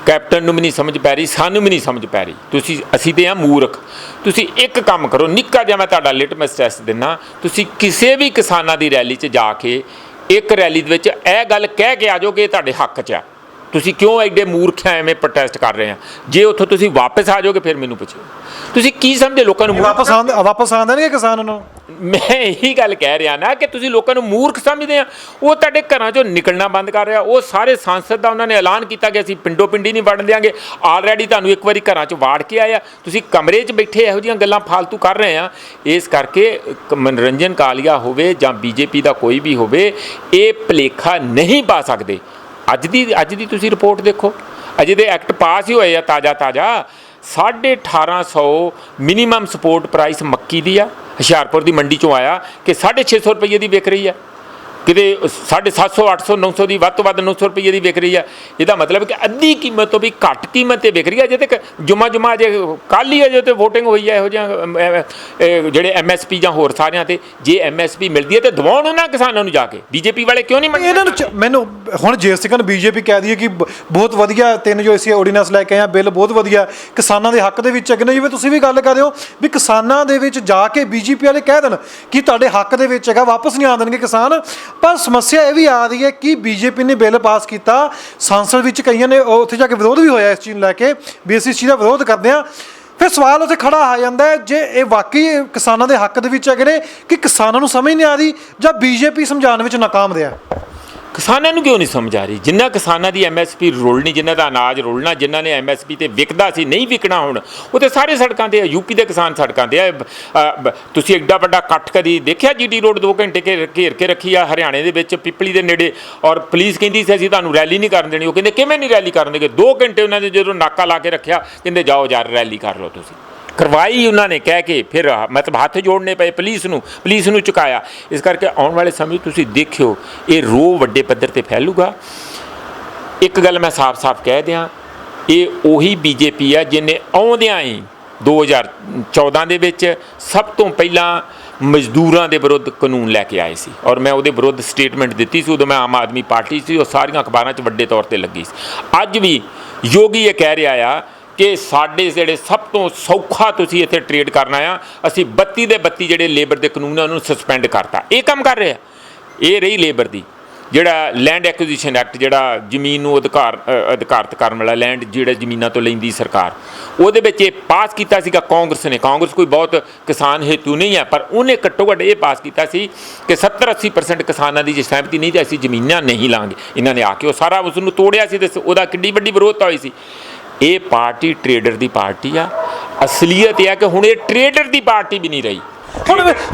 ਕੈਪਟਨ ਨੂੰ ਵੀ ਨਹੀਂ ਸਮਝ ਪੈ ਰਹੀ, ਸਾਨੂੰ ਵੀ ਨਹੀਂ ਸਮਝ ਪੈ ਰਹੀ, ਅਸੀਂ ਤੇ ਆ ਮੂਰਖ। ਤੁਸੀਂ ਇੱਕ ਕੰਮ ਕਰੋ, ਨਿੱਕਾ ਜਿਹਾ ਮੈਂ ਤੁਹਾਡਾ ਲਿਟਮਸ ਟੈਸਟ ਦਿੰਦਾ, ਤੁਸੀਂ ਕਿਸੇ ਵੀ ਕਿਸਾਨਾਂ ਦੀ ਰੈਲੀ 'ਚ ਜਾ ਕੇ ਇੱਕ ਰੈਲੀ ਦੇ ਵਿੱਚ ਇਹ ਗੱਲ ਕਹਿ ਕੇ ਆ ਜਾਓ ਕਿ ਇਹ ਤੁਹਾਡੇ ਹੱਕ 'ਚ ਆ, ਤੁਸੀਂ ਕਿਉਂ ਐਡੇ ਮੂਰਖ ਐਵੇਂ ਪ੍ਰੋਟੈਸਟ ਕਰ ਰਹੇ ਆ। ਜੇ ਉੱਥੋਂ ਤੁਸੀਂ ਵਾਪਸ ਆ ਜਾਓਗੇ ਫਿਰ ਮੈਨੂੰ ਪੁੱਛੋ ਤੁਸੀਂ ਕੀ ਸਮਝੇ ਲੋਕਾਂ ਨੂੰ ਵਾਪਸ ਆਉਂਦੇ ਨੇ ਕਿਸਾਨ ਉਹਨਾਂ ਨੂੰ। ਮੈਂ ਇਹੀ ਗੱਲ ਕਹਿ ਰਿਹਾ ਨਾ ਕਿ ਤੁਸੀਂ ਲੋਕਾਂ ਨੂੰ ਮੂਰਖ ਸਮਝਦੇ ਆ। ਉਹ ਤੁਹਾਡੇ ਘਰਾਂ 'ਚੋਂ ਨਿਕਲਣਾ ਬੰਦ ਕਰ ਰਿਹਾ। ਉਹ ਸਾਰੇ ਸੰਸਦ ਦਾ ਉਹਨਾਂ ਨੇ ਐਲਾਨ ਕੀਤਾ ਕਿ ਅਸੀਂ ਪਿੰਡੋ ਪਿੰਡੀ ਨਹੀਂ ਵੜਨ ਦਿਆਂਗੇ। ਆਲਰੇਡੀ ਤੁਹਾਨੂੰ ਇੱਕ ਵਾਰੀ ਘਰਾਂ 'ਚ ਵਾੜ ਕੇ ਆਇਆ, ਤੁਸੀਂ ਕਮਰੇ 'ਚ ਬੈਠੇ ਇਹੋ ਜਿਹੀਆਂ ਗੱਲਾਂ ਫਾਲਤੂ ਕਰ ਰਹੇ ਆ। ਇਸ ਕਰਕੇ ਮਨੋਰੰਜਨ ਕਾਲੀਆ ਹੋਵੇ ਜਾਂ ਬੀਜੇਪੀ ਦਾ ਕੋਈ ਵੀ ਹੋਵੇ, ਇਹ ਭੁਲੇਖਾ ਨਹੀਂ ਪਾ ਸਕਦੇ। ਅੱਜ ਦੀ ਤੁਸੀਂ ਰਿਪੋਰਟ ਦੇਖੋ, ਅਜੇ ਦੇ ਐਕਟ ਪਾਸ ਹੀ ਹੋਏ ਆ ਤਾਜ਼ਾ 1850 ਮਿਨੀਮਮ ਸਪੋਰਟ ਪ੍ਰਾਈਸ ਮੱਕੀ ਦੀ ਆ, ਹੁਸ਼ਿਆਰਪੁਰ ਦੀ ਮੰਡੀ 'ਚੋਂ ਆਇਆ ਕਿ 650 ਰੁਪਏ ਦੀ ਵਿਕ ਰਹੀ ਆ, ਕਿਤੇ 750 800 900 ਦੀ, ਵੱਧ ਤੋਂ ਵੱਧ 900 ਰੁਪਏ ਦੀ ਵਿਕ ਰਹੀ ਆ। ਇਹਦਾ ਮਤਲਬ ਕਿ ਅੱਧੀ ਕੀਮਤ ਤੋਂ ਵੀ ਘੱਟ ਕੀਮਤ 'ਤੇ ਵਿਕ ਰਹੀ ਆ। ਅਜੇ ਤੱਕ ਜੁਮਾ ਅਜੇ ਕੱਲ੍ਹ ਹੀ ਅਜੇ ਤੇ ਵੋਟਿੰਗ ਹੋਈ ਹੈ ਇਹੋ ਜਿਹਾ ਜਿਹੜੇ MSP ਜਾਂ ਹੋਰ ਸਾਰਿਆਂ 'ਤੇ। ਜੇ MSP ਮਿਲਦੀ ਹੈ ਤਾਂ ਦਿਵਾਉਣ ਉਹਨਾਂ ਕਿਸਾਨਾਂ ਨੂੰ ਜਾ ਕੇ, ਬੀਜੇਪੀ ਵਾਲੇ ਕਿਉਂ ਨਹੀਂ ਮੰਨਦੇ ਇਹਨਾਂ ਨੂੰ? ਮੈਨੂੰ ਹੁਣ ਜੇ ਸਿਕਨ ਬੀਜੇਪੀ ਕਹਿ ਦਈਏ ਕਿ ਬਹੁਤ ਵਧੀਆ 3 ਜੋ ਅਸੀਂ ਆਰਡੀਨੈਂਸ ਲੈ ਕੇ ਆਏ ਹਾਂ, ਬਿੱਲ ਬਹੁਤ ਵਧੀਆ ਕਿਸਾਨਾਂ ਦੇ ਹੱਕ ਦੇ ਵਿੱਚ ਹੈਗੇ ਨੇ, ਜਿਵੇਂ ਤੁਸੀਂ ਵੀ ਗੱਲ ਕਰ ਰਹੇ ਹੋ ਵੀ ਕਿਸਾਨਾਂ ਦੇ ਵਿੱਚ ਜਾ ਕੇ ਬੀਜੇਪੀ ਵਾਲੇ ਕਹਿ ਦੇਣ ਕਿ ਤੁਹਾਡੇ ਹੱਕ ਦੇ ਵਿੱਚ ਹੈਗਾ, ਵਾਪਸ ਨਹੀਂ ਆਉਣ ਦੇਣਗੇ ਕਿਸਾਨ। ਪਰ ਸਮੱਸਿਆ ਇਹ ਵੀ ਆ ਰਹੀ ਹੈ ਕਿ ਬੀਜੇਪੀ ਨੇ ਬਿੱਲ ਪਾਸ ਕੀਤਾ, ਸੰਸਦ ਵਿੱਚ ਕਈਆਂ ਨੇ ਉੱਥੇ ਜਾ ਕੇ ਵਿਰੋਧ ਵੀ ਹੋਇਆ ਇਸ ਚੀਜ਼ ਨੂੰ ਲੈ ਕੇ ਵੀ ਅਸੀਂ ਇਸ ਚੀਜ਼ ਦਾ ਵਿਰੋਧ ਕਰਦੇ ਹਾਂ। ਫਿਰ ਸਵਾਲ ਉੱਥੇ ਖੜਾ ਆ ਜਾਂਦਾ ਹੈ, ਜੇ ਇਹ ਵਾਕਈ ਕਿਸਾਨਾਂ ਦੇ ਹੱਕ ਦੇ ਵਿੱਚ ਹੈਗੇ ਨੇ ਕਿ ਕਿਸਾਨਾਂ ਨੂੰ ਸਮਝ ਨਹੀਂ ਆ ਰਹੀ ਜਾਂ ਬੀਜੇਪੀ ਸਮਝਾਉਣ ਵਿੱਚ ਨਾਕਾਮ ਰਿਹਾ। ਕਿਸਾਨਾਂ ਨੂੰ ਕਿਉਂ ਨਹੀਂ ਸਮਝ ਆ ਰਹੀ? ਜਿੰਨਾ ਕਿਸਾਨਾਂ ਦੀ MSP ਰੋਲਣੀ, ਜਿਨ੍ਹਾਂ ਦਾ ਅਨਾਜ ਰੋਲਣਾ, ਜਿਨ੍ਹਾਂ ਨੇ MSP ਤੇ ਵਿਕਦਾ ਸੀ, ਨਹੀਂ ਵਿਕਣਾ ਹੁਣ, ਉਹ ਤੇ ਸਾਰੇ ਸੜਕਾਂ ਤੇ ਆ। ਯੂਪੀ ਦੇ ਕਿਸਾਨ ਸੜਕਾਂ ਤੇ ਆ। ਤੁਸੀਂ ਐਡਾ ਵੱਡਾ ਇਕੱਠ ਕਦੀ ਦੇਖਿਆ? GT ਰੋਡ 2 ਘੰਟੇ ਘੇਰ ਕੇ ਰੱਖੀ ਆ ਹਰਿਆਣੇ ਦੇ ਵਿੱਚ, ਪਿੱਪਲੀ ਦੇ ਨੇੜੇ, ਔਰ ਪੁਲਿਸ ਕਹਿੰਦੀ ਸੀ ਅਸੀਂ ਤੁਹਾਨੂੰ ਰੈਲੀ ਨਹੀਂ ਕਰਨ ਦੇਣੀ। ਉਹ ਕਹਿੰਦੇ ਕਿਵੇਂ ਨਹੀਂ ਰੈਲੀ ਕਰਨ ਦੇਗੇ? 2 ਘੰਟੇ ਉਹਨਾਂ ਨੇ ਜਦੋਂ ਨਾਕਾ ਲਾ ਕੇ ਰੱਖਿਆ, ਕਹਿੰਦੇ ਜਾਓ ਯਾਰ ਰੈਲੀ ਕਰ ਲਓ ਤੁਸੀਂ। ਕਰਵਾਈ ਉਹਨਾਂ ਨੇ ਕਹਿ ਕੇ, ਫਿਰ ਮਤਲਬ ਹੱਥ ਜੋੜਨੇ ਪਏ ਪੁਲਿਸ ਨੂੰ ਚੁਕਾਇਆ। ਇਸ ਕਰਕੇ ਆਉਣ ਵਾਲੇ ਸਮੇਂ ਤੁਸੀਂ ਦੇਖਿਓ ਇਹ ਰੋਹ ਵੱਡੇ ਪੱਧਰ 'ਤੇ ਫੈਲੂਗਾ। ਇੱਕ ਗੱਲ ਮੈਂ ਸਾਫ਼ ਕਹਿ ਦਿਆਂ, ਇਹ ਉਹੀ ਬੀਜੇਪੀ ਆ ਜਿਹਨੇ ਆਉਂਦਿਆਂ ਹੀ 2014 ਦੇ ਵਿੱਚ ਸਭ ਤੋਂ ਪਹਿਲਾਂ ਮਜ਼ਦੂਰਾਂ ਦੇ ਵਿਰੁੱਧ ਕਾਨੂੰਨ ਲੈ ਕੇ ਆਏ ਸੀ, ਔਰ ਮੈਂ ਉਹਦੇ ਵਿਰੁੱਧ ਸਟੇਟਮੈਂਟ ਦਿੱਤੀ ਸੀ। ਉਦੋਂ ਮੈਂ ਆਮ ਆਦਮੀ ਪਾਰਟੀ ਸੀ, ਉਹ ਸਾਰੀਆਂ ਅਖਬਾਰਾਂ 'ਚ ਵੱਡੇ ਤੌਰ 'ਤੇ ਲੱਗੀ ਸੀ। ਅੱਜ ਵੀ ਯੋਗੀ ਇਹ ਕਹਿ ਰਿਹਾ ਆ ਕਿ ਸਾਡੇ ਜਿਹੜੇ ਸਭ ਤੋਂ ਸੌਖਾ ਤੁਸੀਂ ਇੱਥੇ ਟਰੇਡ ਕਰਨਾ ਆ, ਅਸੀਂ 32 ਦੇ 32 ਜਿਹੜੇ ਲੇਬਰ ਦੇ ਕਾਨੂੰਨ ਆ ਉਹਨੂੰ ਸਸਪੈਂਡ ਕਰਤਾ। ਇਹ ਕੰਮ ਕਰ ਰਿਹਾ। ਇਹ ਰਹੀ ਲੇਬਰ ਦੀ। ਜਿਹੜਾ ਲੈਂਡ ਐਕੁਜੀਸ਼ਨ ਐਕਟ, ਜਿਹੜਾ ਜ਼ਮੀਨ ਨੂੰ ਅਧਿਕਾਰਤ ਕਰਨ ਵਾਲਾ, ਲੈਂਡ ਜਿਹੜਾ ਜ਼ਮੀਨਾਂ ਤੋਂ ਲੈਂਦੀ ਸਰਕਾਰ, ਉਹਦੇ ਵਿੱਚ ਇਹ ਪਾਸ ਕੀਤਾ ਸੀਗਾ ਕਾਂਗਰਸ ਨੇ। ਕਾਂਗਰਸ ਕੋਈ ਬਹੁਤ ਕਿਸਾਨ ਹੇਤੂ ਨਹੀਂ ਹੈ, ਪਰ ਉਹਨੇ ਘੱਟੋ ਘੱਟ ਇਹ ਪਾਸ ਕੀਤਾ ਸੀ ਕਿ 70-80% ਕਿਸਾਨਾਂ ਦੀ ਜੇ ਸਹਿਮਤੀ ਨਹੀਂ ਤਾਂ ਅਸੀਂ ਜ਼ਮੀਨਾਂ ਨਹੀਂ ਲਾਂਗੇ। ਇਹਨਾਂ ਨੇ ਆ ਕੇ ਉਹ ਸਾਰਾ ਉਸ ਨੂੰ ਤੋੜਿਆ ਸੀ ਤੇ ਉਹਦਾ ਕਿੰਨੀ ਵੱਡੀ ਵਿਰੋਧਤਾ ਹੋਈ ਸੀ। ਇਹ ਪਾਰਟੀ ਟਰੇਡਰ ਦੀ ਪਾਰਟੀ ਆ। ਅਸਲੀਅਤ ਇਹ ਆ ਕਿ ਹੁਣ ਇਹ ਟਰੇਡਰ ਦੀ ਪਾਰਟੀ ਵੀ ਨਹੀਂ ਰਹੀ।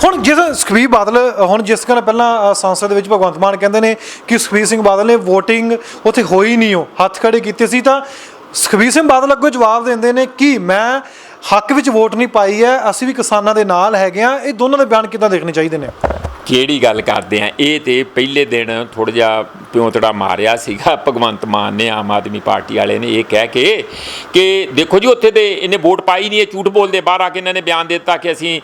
ਹੁਣ ਜਿਸ ਸੁਖਬੀਰ ਬਾਦਲ, ਹੁਣ ਜਿਸ ਤਰ੍ਹਾਂ ਪਹਿਲਾਂ ਸੰਸਦ ਦੇ ਵਿੱਚ ਭਗਵੰਤ ਮਾਨ ਕਹਿੰਦੇ ਨੇ ਕਿ ਸੁਖਬੀਰ ਸਿੰਘ ਬਾਦਲ ਨੇ ਵੋਟਿੰਗ ਉੱਥੇ ਹੋਈ ਨਹੀਂ, ਉਹ ਹੱਥ ਖੜੇ ਕੀਤੇ ਸੀ, ਤਾਂ ਸੁਖਬੀਰ ਸਿੰਘ ਬਾਦਲ ਅੱਗੋਂ ਜਵਾਬ ਦਿੰਦੇ ਨੇ ਕਿ ਮੈਂ ਹੱਕ ਵਿੱਚ ਵੋਟ ਨਹੀਂ ਪਾਈ ਹੈ, ਅਸੀਂ ਵੀ ਕਿਸਾਨਾਂ ਦੇ ਨਾਲ ਹੈਗੇ ਆ। ਇਹ ਦੋਨਾਂ ਦੇ ਬਿਆਨ ਕਿੱਦਾਂ ਦੇਖਣੇ ਚਾਹੀਦੇ ਨੇ? ਕਿਹੜੀ ਗੱਲ ਕਰਦੇ ਆ? ਇਹ ਤੇ ਪਹਿਲੇ ਦਿਨ ਥੋੜ੍ਹਾ ਜਿਹਾ ਪਿਉਂਤੜਾ ਮਾਰਿਆ ਸੀਗਾ ਭਗਵੰਤ ਮਾਨ ਨੇ, ਆਮ ਆਦਮੀ ਪਾਰਟੀ ਵਾਲੇ ਨੇ, ਇਹ ਕਹਿ ਕੇ ਕਿ ਦੇਖੋ ਜੀ ਉੱਥੇ ਤੇ ਇਹਨੇ ਵੋਟ ਪਾਈ ਨਹੀਂ, ਇਹ ਝੂਠ ਬੋਲਦੇ। ਬਾਹਰ ਆ ਕੇ ਇਹਨਾਂ ਨੇ ਬਿਆਨ ਦੇ ਦਿੱਤਾ ਕਿ ਅਸੀਂ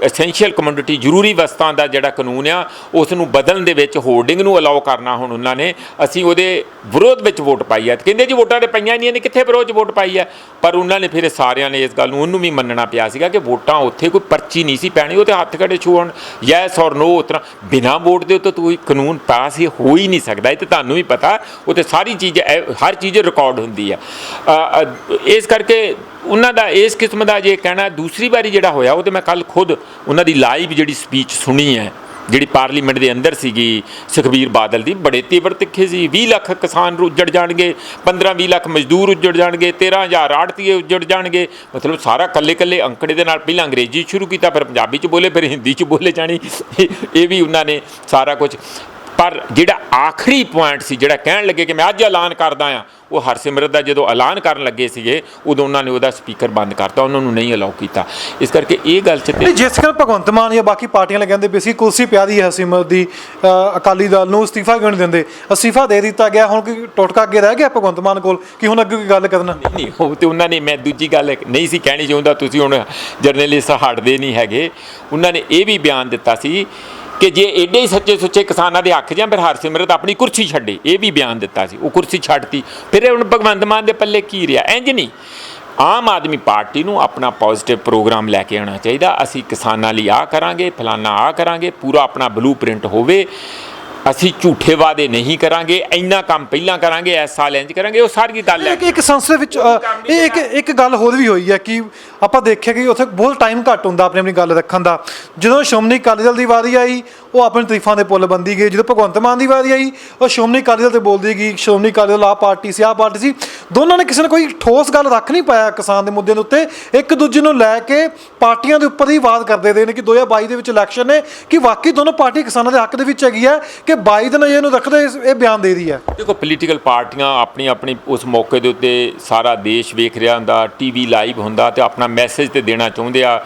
ਐਸੈਂਸ਼ੀਅਲ ਕਮੋਡਿਟੀ, ਜ਼ਰੂਰੀ ਵਸਤਾਂ ਦਾ ਜਿਹੜਾ ਕਾਨੂੰਨ ਆ ਉਸ ਨੂੰ ਬਦਲਣ ਦੇ ਵਿੱਚ ਹੋਰਡਿੰਗ ਨੂੰ ਅਲਾਓ ਕਰਨਾ, ਹੁਣ ਉਹਨਾਂ ਨੇ ਅਸੀਂ ਉਹਦੇ ਵਿਰੋਧ ਵਿੱਚ ਵੋਟ ਪਾਈ ਹੈ। ਕਹਿੰਦੇ ਜੀ ਵੋਟਾਂ ਤੇ ਪਈਆਂ ਨਹੀਂ, ਇਹਨੇ ਕਿੱਥੇ ਵਿਰੋਧ 'ਚ ਵੋਟ ਪਾਈ ਹੈ? ਪਰ ਉਹਨਾਂ ਨੇ ਫਿਰ ਸਾਰਿਆਂ ਨੇ ਇਸ ਗੱਲ ਨੂੰ, ਉਹਨੂੰ ਵੀ ਮੰਨਣਾ ਪਿਆ ਸੀਗਾ ਕਿ ਵੋਟਾਂ ਉੱਥੇ ਕੋਈ ਪਰਚੀ ਨਹੀਂ ਸੀ ਪੈਣੀ, ਉਹ ਤੇ ਹੱਥ ਖੜੇ ਛੂਹਣ, ਯੈਸ ਔਰ ਨੋ। ਉਸ ਤਰ੍ਹਾਂ ਬਿਨਾਂ ਵੋਟ ਦੇ ਉੱਤੇ ਕੋਈ ਕਾਨੂੰਨ ਪਾਸ ਹੀ ਹੋ ਹੀ ਨਹੀਂ ਸਕਦਾ। ਇਹ ਤਾਂ ਤੁਹਾਨੂੰ ਵੀ ਪਤਾ, ਉਹ ਤੇ ਸਾਰੀ ਚੀਜ਼, ਹਰ ਚੀਜ਼ ਰਿਕਾਰਡ ਹੁੰਦੀ ਆ। ਇਸ ਕਰਕੇ ਉਹਨਾਂ ਦਾ ਇਸ ਕਿਸਮ ਦਾ ਜੇ ਕਹਿਣਾ। ਦੂਸਰੀ ਵਾਰੀ ਜਿਹੜਾ ਹੋਇਆ, ਉਹ ਤੇ ਮੈਂ ਕੱਲ੍ਹ ਖੁਦ ਉਹਨਾਂ ਦੀ ਲਾਈਵ ਜਿਹੜੀ ਸਪੀਚ ਸੁਣੀ ਹੈ, ਜਿਹੜੀ ਪਾਰਲੀਮੈਂਟ ਦੇ ਅੰਦਰ ਸੀਗੀ ਸੁਖਬੀਰ ਬਾਦਲ ਦੀ, ਬੜੇ ਤੀਬਰ ਤਿੱਖੇ ਸੀ। 20 ਲੱਖ ਕਿਸਾਨ ਉੱਜੜ ਜਾਣਗੇ, 15-20 ਲੱਖ ਮਜ਼ਦੂਰ ਉੱਜੜ ਜਾਣਗੇ, 13,000 ਆੜ੍ਹਤੀਏ ਉੱਜੜ ਜਾਣਗੇ। ਮਤਲਬ ਸਾਰਾ ਕੱਲੇ ਅੰਕੜੇ ਦੇ ਨਾਲ ਪਹਿਲਾਂ ਅੰਗਰੇਜ਼ੀ ਸ਼ੁਰੂ ਕੀਤਾ, ਫਿਰ ਪੰਜਾਬੀ 'ਚ ਬੋਲੇ, ਫਿਰ ਹਿੰਦੀ 'ਚ ਬੋਲੇ ਜਾਣੀ। ਇਹ ਵੀ ਉਹਨਾਂ ਨੇ ਸਾਰਾ ਕੁਝ। ਪਰ ਜਿਹੜਾ ਆਖਰੀ ਪੁਆਇੰਟ ਸੀ, ਜਿਹੜਾ ਕਹਿਣ ਲੱਗੇ ਕਿ ਮੈਂ ਅੱਜ ਐਲਾਨ ਕਰਦਾ ਹਾਂ, ਉਹ ਹਰਸਿਮਰਤ ਦਾ ਜਦੋਂ ਐਲਾਨ ਕਰਨ ਲੱਗੇ ਸੀਗੇ ਉਦੋਂ ਉਹਨਾਂ ਨੇ ਉਹਦਾ ਸਪੀਕਰ ਬੰਦ ਕਰਤਾ, ਉਹਨਾਂ ਨੂੰ ਨਹੀਂ ਅਲਾਉ ਕੀਤਾ। ਇਸ ਕਰਕੇ ਇਹ ਗੱਲ 'ਚ ਜਿਸ ਤਰ੍ਹਾਂ ਭਗਵੰਤ ਮਾਨ ਜਾਂ ਬਾਕੀ ਪਾਰਟੀਆਂ ਵਾਲੇ ਕਹਿੰਦੇ ਵੀ ਸੀ ਕੁਰਸੀ ਪਿਆ ਦੀ ਹੈ ਹਰਸਿਮਰਤ ਦੀ, ਅਕਾਲੀ ਦਲ ਨੂੰ ਅਸਤੀਫਾ ਕਿਉਂ ਨਹੀਂ ਦਿੰਦੇ? ਅਸਤੀਫਾ ਦੇ ਦਿੱਤਾ ਗਿਆ, ਹੁਣ ਕੋਈ ਟੋਟਕਾ ਅੱਗੇ ਰਹਿ ਗਿਆ ਭਗਵੰਤ ਮਾਨ ਕੋਲ ਕਿ ਹੁਣ ਅੱਗੇ ਕੋਈ ਗੱਲ ਕਰਨਾ? ਨਹੀਂ, ਉਹ ਤੇ ਉਹਨਾਂ ਨੇ, ਮੈਂ ਦੂਜੀ ਗੱਲ ਨਹੀਂ ਸੀ ਕਹਿਣੀ ਚਾਹੁੰਦਾ, ਤੁਸੀਂ ਹੁਣ ਜਰਨਲਿਸਟ ਹਟਦੇ ਨਹੀਂ ਹੈਗੇ। ਉਹਨਾਂ ਨੇ ਇਹ ਵੀ ਬਿਆਨ ਦਿੱਤਾ ਸੀ ਕਿ ਜੇ ਐਡੇ ਹੀ ਸੱਚੇ ਸੁੱਚੇ ਕਿਸਾਨਾਂ ਦੇ ਹੱਕ 'ਚ ਆ, ਫਿਰ ਹਰਸਿਮਰਤ ਆਪਣੀ ਕੁਰਸੀ ਛੱਡੇ। ਇਹ ਵੀ ਬਿਆਨ ਦਿੱਤਾ ਸੀ, ਉਹ ਕੁਰਸੀ ਛੱਡਤੀ। ਫਿਰ ਹੁਣ ਭਗਵੰਤ ਮਾਨ ਦੇ ਪੱਲੇ ਕੀ ਰਿਹਾ? ਇੰਝ ਨਹੀਂ, ਆਮ ਆਦਮੀ ਪਾਰਟੀ ਨੂੰ ਆਪਣਾ ਪੋਜ਼ਿਟਿਵ ਪ੍ਰੋਗਰਾਮ ਲੈ ਕੇ ਆਉਣਾ ਚਾਹੀਦਾ। ਅਸੀਂ ਕਿਸਾਨਾਂ ਲਈ ਆਹ ਕਰਾਂਗੇ, ਫਲਾਨਾ ਆਹ ਕਰਾਂਗੇ, ਪੂਰਾ ਆਪਣਾ ਬਲੂ ਪ੍ਰਿੰਟ ਹੋਵੇ। ਅਸੀਂ ਝੂਠੇ ਵਾਅਦੇ ਨਹੀਂ ਕਰਾਂਗੇ, ਇੰਨਾ ਕੰਮ ਪਹਿਲਾਂ ਕਰਾਂਗੇ, ਇਸ ਸਾਲ ਇੰਝ ਕਰਾਂਗੇ, ਉਹ ਸਾਰੀ ਗੱਲ ਹੈ। ਇੱਕ ਸੰਸਦ ਵਿੱਚ ਇੱਕ ਗੱਲ ਹੋਰ ਵੀ ਹੋਈ ਹੈ ਕਿ ਆਪਾਂ ਦੇਖਿਆ ਕਿ ਉੱਥੇ ਬਹੁਤ ਟਾਈਮ ਘੱਟ ਹੁੰਦਾ ਆਪਣੀ ਗੱਲ ਰੱਖਣ ਦਾ। ਜਦੋਂ ਸ਼੍ਰੋਮਣੀ ਅਕਾਲੀ ਦਲ ਦੀ ਵਾਰੀ ਆਈ, ਉਹ ਆਪਣੀ ਤਾਰੀਫਾਂ ਦੇ ਪੁੱਲ ਬੰਦੀ ਗਏ। ਜਦੋਂ ਭਗਵੰਤ ਮਾਨ ਦੀ ਵਾਰੀ ਆਈ, ਉਹ ਸ਼੍ਰੋਮਣੀ ਅਕਾਲੀ ਦਲ ਤੇ ਬੋਲਦੀ ਗਈ, ਸ਼੍ਰੋਮਣੀ ਅਕਾਲੀ ਦਲ ਆਹ ਪਾਰਟੀ ਸੀ, ਆਹ ਪਾਰਟੀ ਸੀ। ਦੋਨਾਂ ਨੇ ਕਿਸੇ ਨੇ ਕੋਈ ਠੋਸ ਗੱਲ ਰੱਖ ਨਹੀਂ ਪਾਇਆ ਕਿਸਾਨ ਦੇ ਮੁੱਦਿਆਂ ਦੇ ਉੱਤੇ। ਇੱਕ ਦੂਜੇ ਨੂੰ ਲੈ ਕੇ ਪਾਰਟੀਆਂ ਦੇ ਉੱਪਰ ਹੀ ਵਾਦ ਕਰਦੇ ਰਹੇ ਨੇ ਕਿ 2022 ਦੇ ਵਿੱਚ ਇਲੈਕਸ਼ਨ ਨੇ, ਕਿ ਵਾਕਈ ਦੋਨੋਂ ਪਾਰਟੀ ਕਿਸਾਨਾਂ ਦੇ ਹੱਕ ਦੇ ਵਿੱਚ ਹੈਗੀ ਹੈ ਕਿ 22 ਦਿਨ ਇਹਨੂੰ ਰੱਖਦੇ ਇਹ ਬਿਆਨ ਦੇ ਰਹੀ ਹੈ। ਦੇਖੋ, ਪੋਲੀਟੀਕਲ ਪਾਰਟੀਆਂ ਆਪਣੀ ਉਸ ਮੌਕੇ ਦੇ ਉੱਤੇ ਸਾਰਾ ਦੇਸ਼ ਵੇਖ ਰਿਹਾ ਹੁੰਦਾ, ਟੀਵੀ ਲਾਈਵ ਹੁੰਦਾ, ਤੇ ਆਪਣਾ ਮੈਸੇਜ ਤੇ ਦੇਣਾ ਚਾਹੁੰਦੇ ਆ।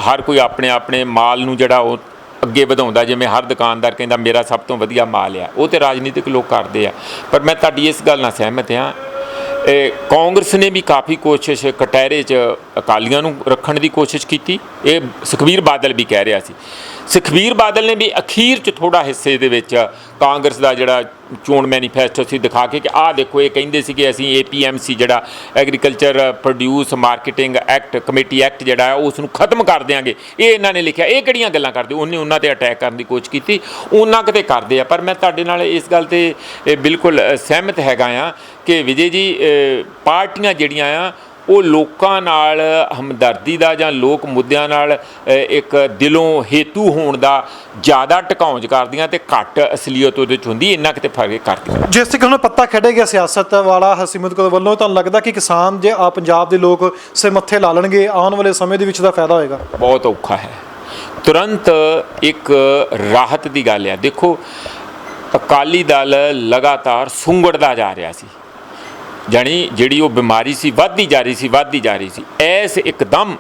ਹਰ ਕੋਈ ਆਪਣੇ ਮਾਲ ਨੂੰ ਜਿਹੜਾ ਉਹ ਅੱਗੇ ਵਧਾਉਂਦਾ। ਜਿਵੇਂ ਹਰ ਦੁਕਾਨਦਾਰ ਕਹਿੰਦਾ ਮੇਰਾ ਸਭ ਤੋਂ ਵਧੀਆ ਮਾਲ ਆ, ਉਹ ਤੇ ਰਾਜਨੀਤਿਕ ਲੋਕ ਕਰਦੇ ਆ। ਪਰ ਮੈਂ ਤੁਹਾਡੀ ਇਸ ਗੱਲ ਨਾਲ ਸਹਿਮਤ ਹਾਂ। ਕਾਂਗਰਸ ਨੇ ਵੀ ਕਾਫੀ ਕੋਸ਼ਿਸ਼ ਕਟਹਿਰੇ 'ਚ ਅਕਾਲੀਆਂ ਨੂੰ ਰੱਖਣ ਦੀ ਕੋਸ਼ਿਸ਼ ਕੀਤੀ। ਇਹ ਸੁਖਬੀਰ ਬਾਦਲ ਵੀ ਕਹਿ ਰਿਹਾ ਸੀ। ਸੁਖਬੀਰ ਬਾਦਲ ਨੇ ਵੀ ਅਖੀਰ 'ਚ ਥੋੜ੍ਹਾ ਹਿੱਸੇ ਦੇ ਵਿੱਚ ਕਾਂਗਰਸ ਦਾ ਜਿਹੜਾ ਚੋਣ ਮੈਨੀਫੈਸਟੋ ਸੀ ਦਿਖਾ ਕੇ ਕਿ ਆਹ ਦੇਖੋ, ਇਹ ਕਹਿੰਦੇ ਸੀ ਕਿ ਅਸੀਂ APMC ਜਿਹੜਾ agriculture produce marketing act committee act ਜਿਹੜਾ ਹੈ ਉਸ ਨੂੰ ਖਤਮ ਕਰ ਦਿਆਂਗੇ। ਇਹ ਇਹਨਾਂ ਨੇ ਲਿਖਿਆ। ਇਹ ਕਿਹੜੀਆਂ ਗੱਲਾਂ ਕਰਦੇ? ਉਹਨੇ ਉਹਨਾਂ 'ਤੇ ਅਟੈਕ ਕਰਨ ਦੀ ਕੋਸ਼ਿਸ਼ ਕੀਤੀ। ਉਹਨਾਂ ਕਿਤੇ ਕਰਦੇ ਆ। ਪਰ ਮੈਂ ਤੁਹਾਡੇ ਨਾਲ ਇਸ ਗੱਲ 'ਤੇ ਬਿਲਕੁਲ ਸਹਿਮਤ ਹੈਗਾ ਆ ਕਿ ਵਿਜੇ ਜੀ, ਪਾਰਟੀਆਂ ਜਿਹੜੀਆਂ ਆ ਉਹ ਲੋਕਾਂ ਨਾਲ ਹਮਦਰਦੀ ਦਾ ਜਾਂ ਲੋਕ ਮੁੱਦਿਆਂ ਨਾਲ ਇੱਕ ਦਿਲੋਂ ਹੇਤੂ ਹੋਣ ਦਾ ਜ਼ਿਆਦਾ ਟਿਕਾਉਂਜ ਕਰਦੀਆਂ ਤੇ ਘੱਟ ਅਸਲੀਅਤ ਉਹਦੇ 'ਚ ਹੁੰਦੀ। ਇੰਨਾ ਕਿਤੇ ਫਰਕ ਕਰਦੀਆਂ। ਜਿਸ ਤਰੀਕੇ ਨਾਲ ਪੱਤਾ ਖੇਡਿਆ ਗਿਆ ਸਿਆਸਤ ਵਾਲਾ ਹਰਸਿਮਰਤ ਕੌਰ ਵੱਲੋਂ, ਤੁਹਾਨੂੰ ਲੱਗਦਾ ਕਿ ਕਿਸਾਨ ਜੇ ਪੰਜਾਬ ਦੇ ਲੋਕ ਸਿਰ ਮੱਥੇ ਲਾ ਲੈਣਗੇ, ਆਉਣ ਵਾਲੇ ਸਮੇਂ ਦੇ ਵਿੱਚ ਦਾ ਫਾਇਦਾ ਹੋਏਗਾ? ਬਹੁਤ ਔਖਾ ਹੈ। ਤੁਰੰਤ ਇੱਕ ਰਾਹਤ ਦੀ ਗੱਲ ਆ। ਦੇਖੋ, ਅਕਾਲੀ ਦਲ ਲਗਾਤਾਰ ਸੁੰਗੜਦਾ ਜਾ ਰਿਹਾ ਸੀ, ਜਾਣੀ ਜਿਹੜੀ ਉਹ ਬਿਮਾਰੀ ਸੀ ਵੱਧਦੀ ਜਾ ਰਹੀ ਸੀ। ਐਸ ਇੱਕਦਮ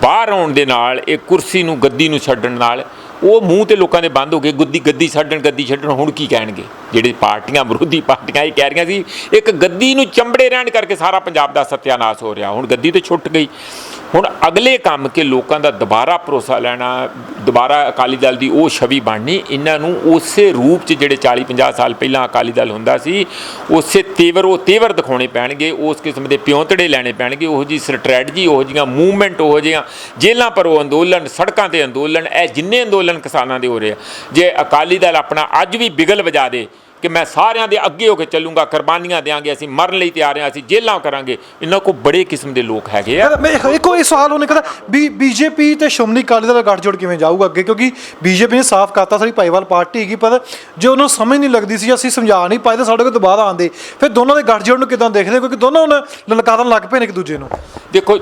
ਬਾਹਰ ਆਉਣ ਦੇ ਨਾਲ, ਇਹ ਕੁਰਸੀ ਨੂੰ, ਗੱਦੀ ਨੂੰ ਛੱਡਣ ਨਾਲ ਉਹ ਮੂੰਹ ਤੇ ਲੋਕਾਂ ਦੇ ਬੰਦ ਹੋ ਗਏ। ਗੱਦੀ ਛੱਡਣ। ਹੁਣ ਕੀ ਕਹਿਣਗੇ? ਜਿਹੜੀ ਪਾਰਟੀਆਂ, ਵਿਰੋਧੀ ਪਾਰਟੀਆਂ ਇਹ ਕਹਿ ਰਹੀਆਂ ਸੀ ਇੱਕ ਗੱਦੀ ਨੂੰ ਚੰਬੜੇ ਰਹਿਣ ਕਰਕੇ ਸਾਰਾ ਪੰਜਾਬ ਦਾ ਸੱਤਿਆਨਾਸ਼ ਹੋ ਰਿਹਾ। ਹੁਣ ਗੱਦੀ ਤੇ ਛੁੱਟ ਗਈ। ਹੁਣ ਅਗਲੇ ਕੰਮ ਕਿ ਲੋਕਾਂ ਦਾ ਦੁਬਾਰਾ ਭਰੋਸਾ ਲੈਣਾ, ਦੁਬਾਰਾ ਅਕਾਲੀ ਦਲ ਦੀ ਉਹ ਛਵੀ ਬਣਨੀ, ਇਹਨਾਂ ਨੂੰ ਉਸੇ ਰੂਪ 'ਚ ਜਿਹੜੇ 40-50 ਸਾਲ ਪਹਿਲਾਂ ਅਕਾਲੀ ਦਲ ਹੁੰਦਾ ਸੀ ਉਸੇ ਉਹ ਤੇਵਰ ਦਿਖਾਉਣੇ ਪੈਣਗੇ, ਉਸ ਕਿਸਮ ਦੇ ਪਿਉਂਤੜੇ ਲੈਣੇ ਪੈਣਗੇ, ਉਹੋ ਜਿਹੀ ਸਟ੍ਰੈਟਜੀ, ਉਹੋ ਜਿਹੀਆਂ ਮੂਵਮੈਂਟ, ਉਹੋ ਜਿਹੀਆਂ ਜੇਲ੍ਹਾਂ ਪਰ ਉਹ ਅੰਦੋਲਨ, ਸੜਕਾਂ 'ਤੇ ਅੰਦੋਲਨ, ਇਹ ਜਿੰਨੇ ਅੰਦੋਲਨ ਕਿਸਾਨਾਂ ਦੇ ਹੋ ਰਹੇ ਆ, ਜੇ ਅਕਾਲੀ ਦਲ ਆਪਣਾ ਅੱਜ ਵੀ ਬਿਗਲ ਵਜਾ ਦੇ ਕਿ ਮੈਂ ਸਾਰਿਆਂ ਦੇ ਅੱਗੇ ਹੋ ਕੇ ਚੱਲੂੰਗਾ, ਕੁਰਬਾਨੀਆਂ ਦਿਆਂਗੇ, ਅਸੀਂ ਮਰਨ ਲਈ ਤਿਆਰ ਹਾਂ, ਅਸੀਂ ਜੇਲ੍ਹਾਂ ਕਰਾਂਗੇ, ਇਹਨਾਂ ਕੋਲ ਬੜੇ ਕਿਸਮ ਦੇ ਲੋਕ ਹੈਗੇ ਆ। ਇੱਕੋ ਇਹ ਸਵਾਲ ਉਹਨੇ ਕਹਿੰਦਾ ਵੀ ਬੀਜੇਪੀ ਤੇ ਸ਼੍ਰੋਮਣੀ ਅਕਾਲੀ ਦਲ ਗੱਠਜੋੜ ਕਿਵੇਂ ਜਾਊਗਾ ਅੱਗੇ, ਕਿਉਂਕਿ ਬੀਜੇਪੀ ਨੇ ਸਾਫ਼ ਕਰਤਾ ਸਾਡੀ ਭਾਈਵਾਲ ਪਾਰਟੀ ਹੈਗੀ, ਪਰ ਜੇ ਉਹਨੂੰ ਸਮਝ ਨਹੀਂ ਲੱਗਦੀ ਸੀ, ਅਸੀਂ ਸਮਝਾ ਨਹੀਂ ਪਾਏ ਤਾਂ ਸਾਡੇ ਕੋਲ ਦੁਬਾਰਾ ਆਉਂਦੇ, ਫਿਰ ਦੋਨਾਂ ਦੇ ਗੱਠਜੋੜ ਨੂੰ ਕਿੱਦਾਂ ਦੇਖਦੇ, ਕਿਉਂਕਿ ਦੋਨੋਂ ਹੁਣ ਲਲਕਾਰਨ ਲੱਗ ਪਏ ਨੇ ਇੱਕ ਦੂਜੇ ਨੂੰ। ਦੇਖੋ,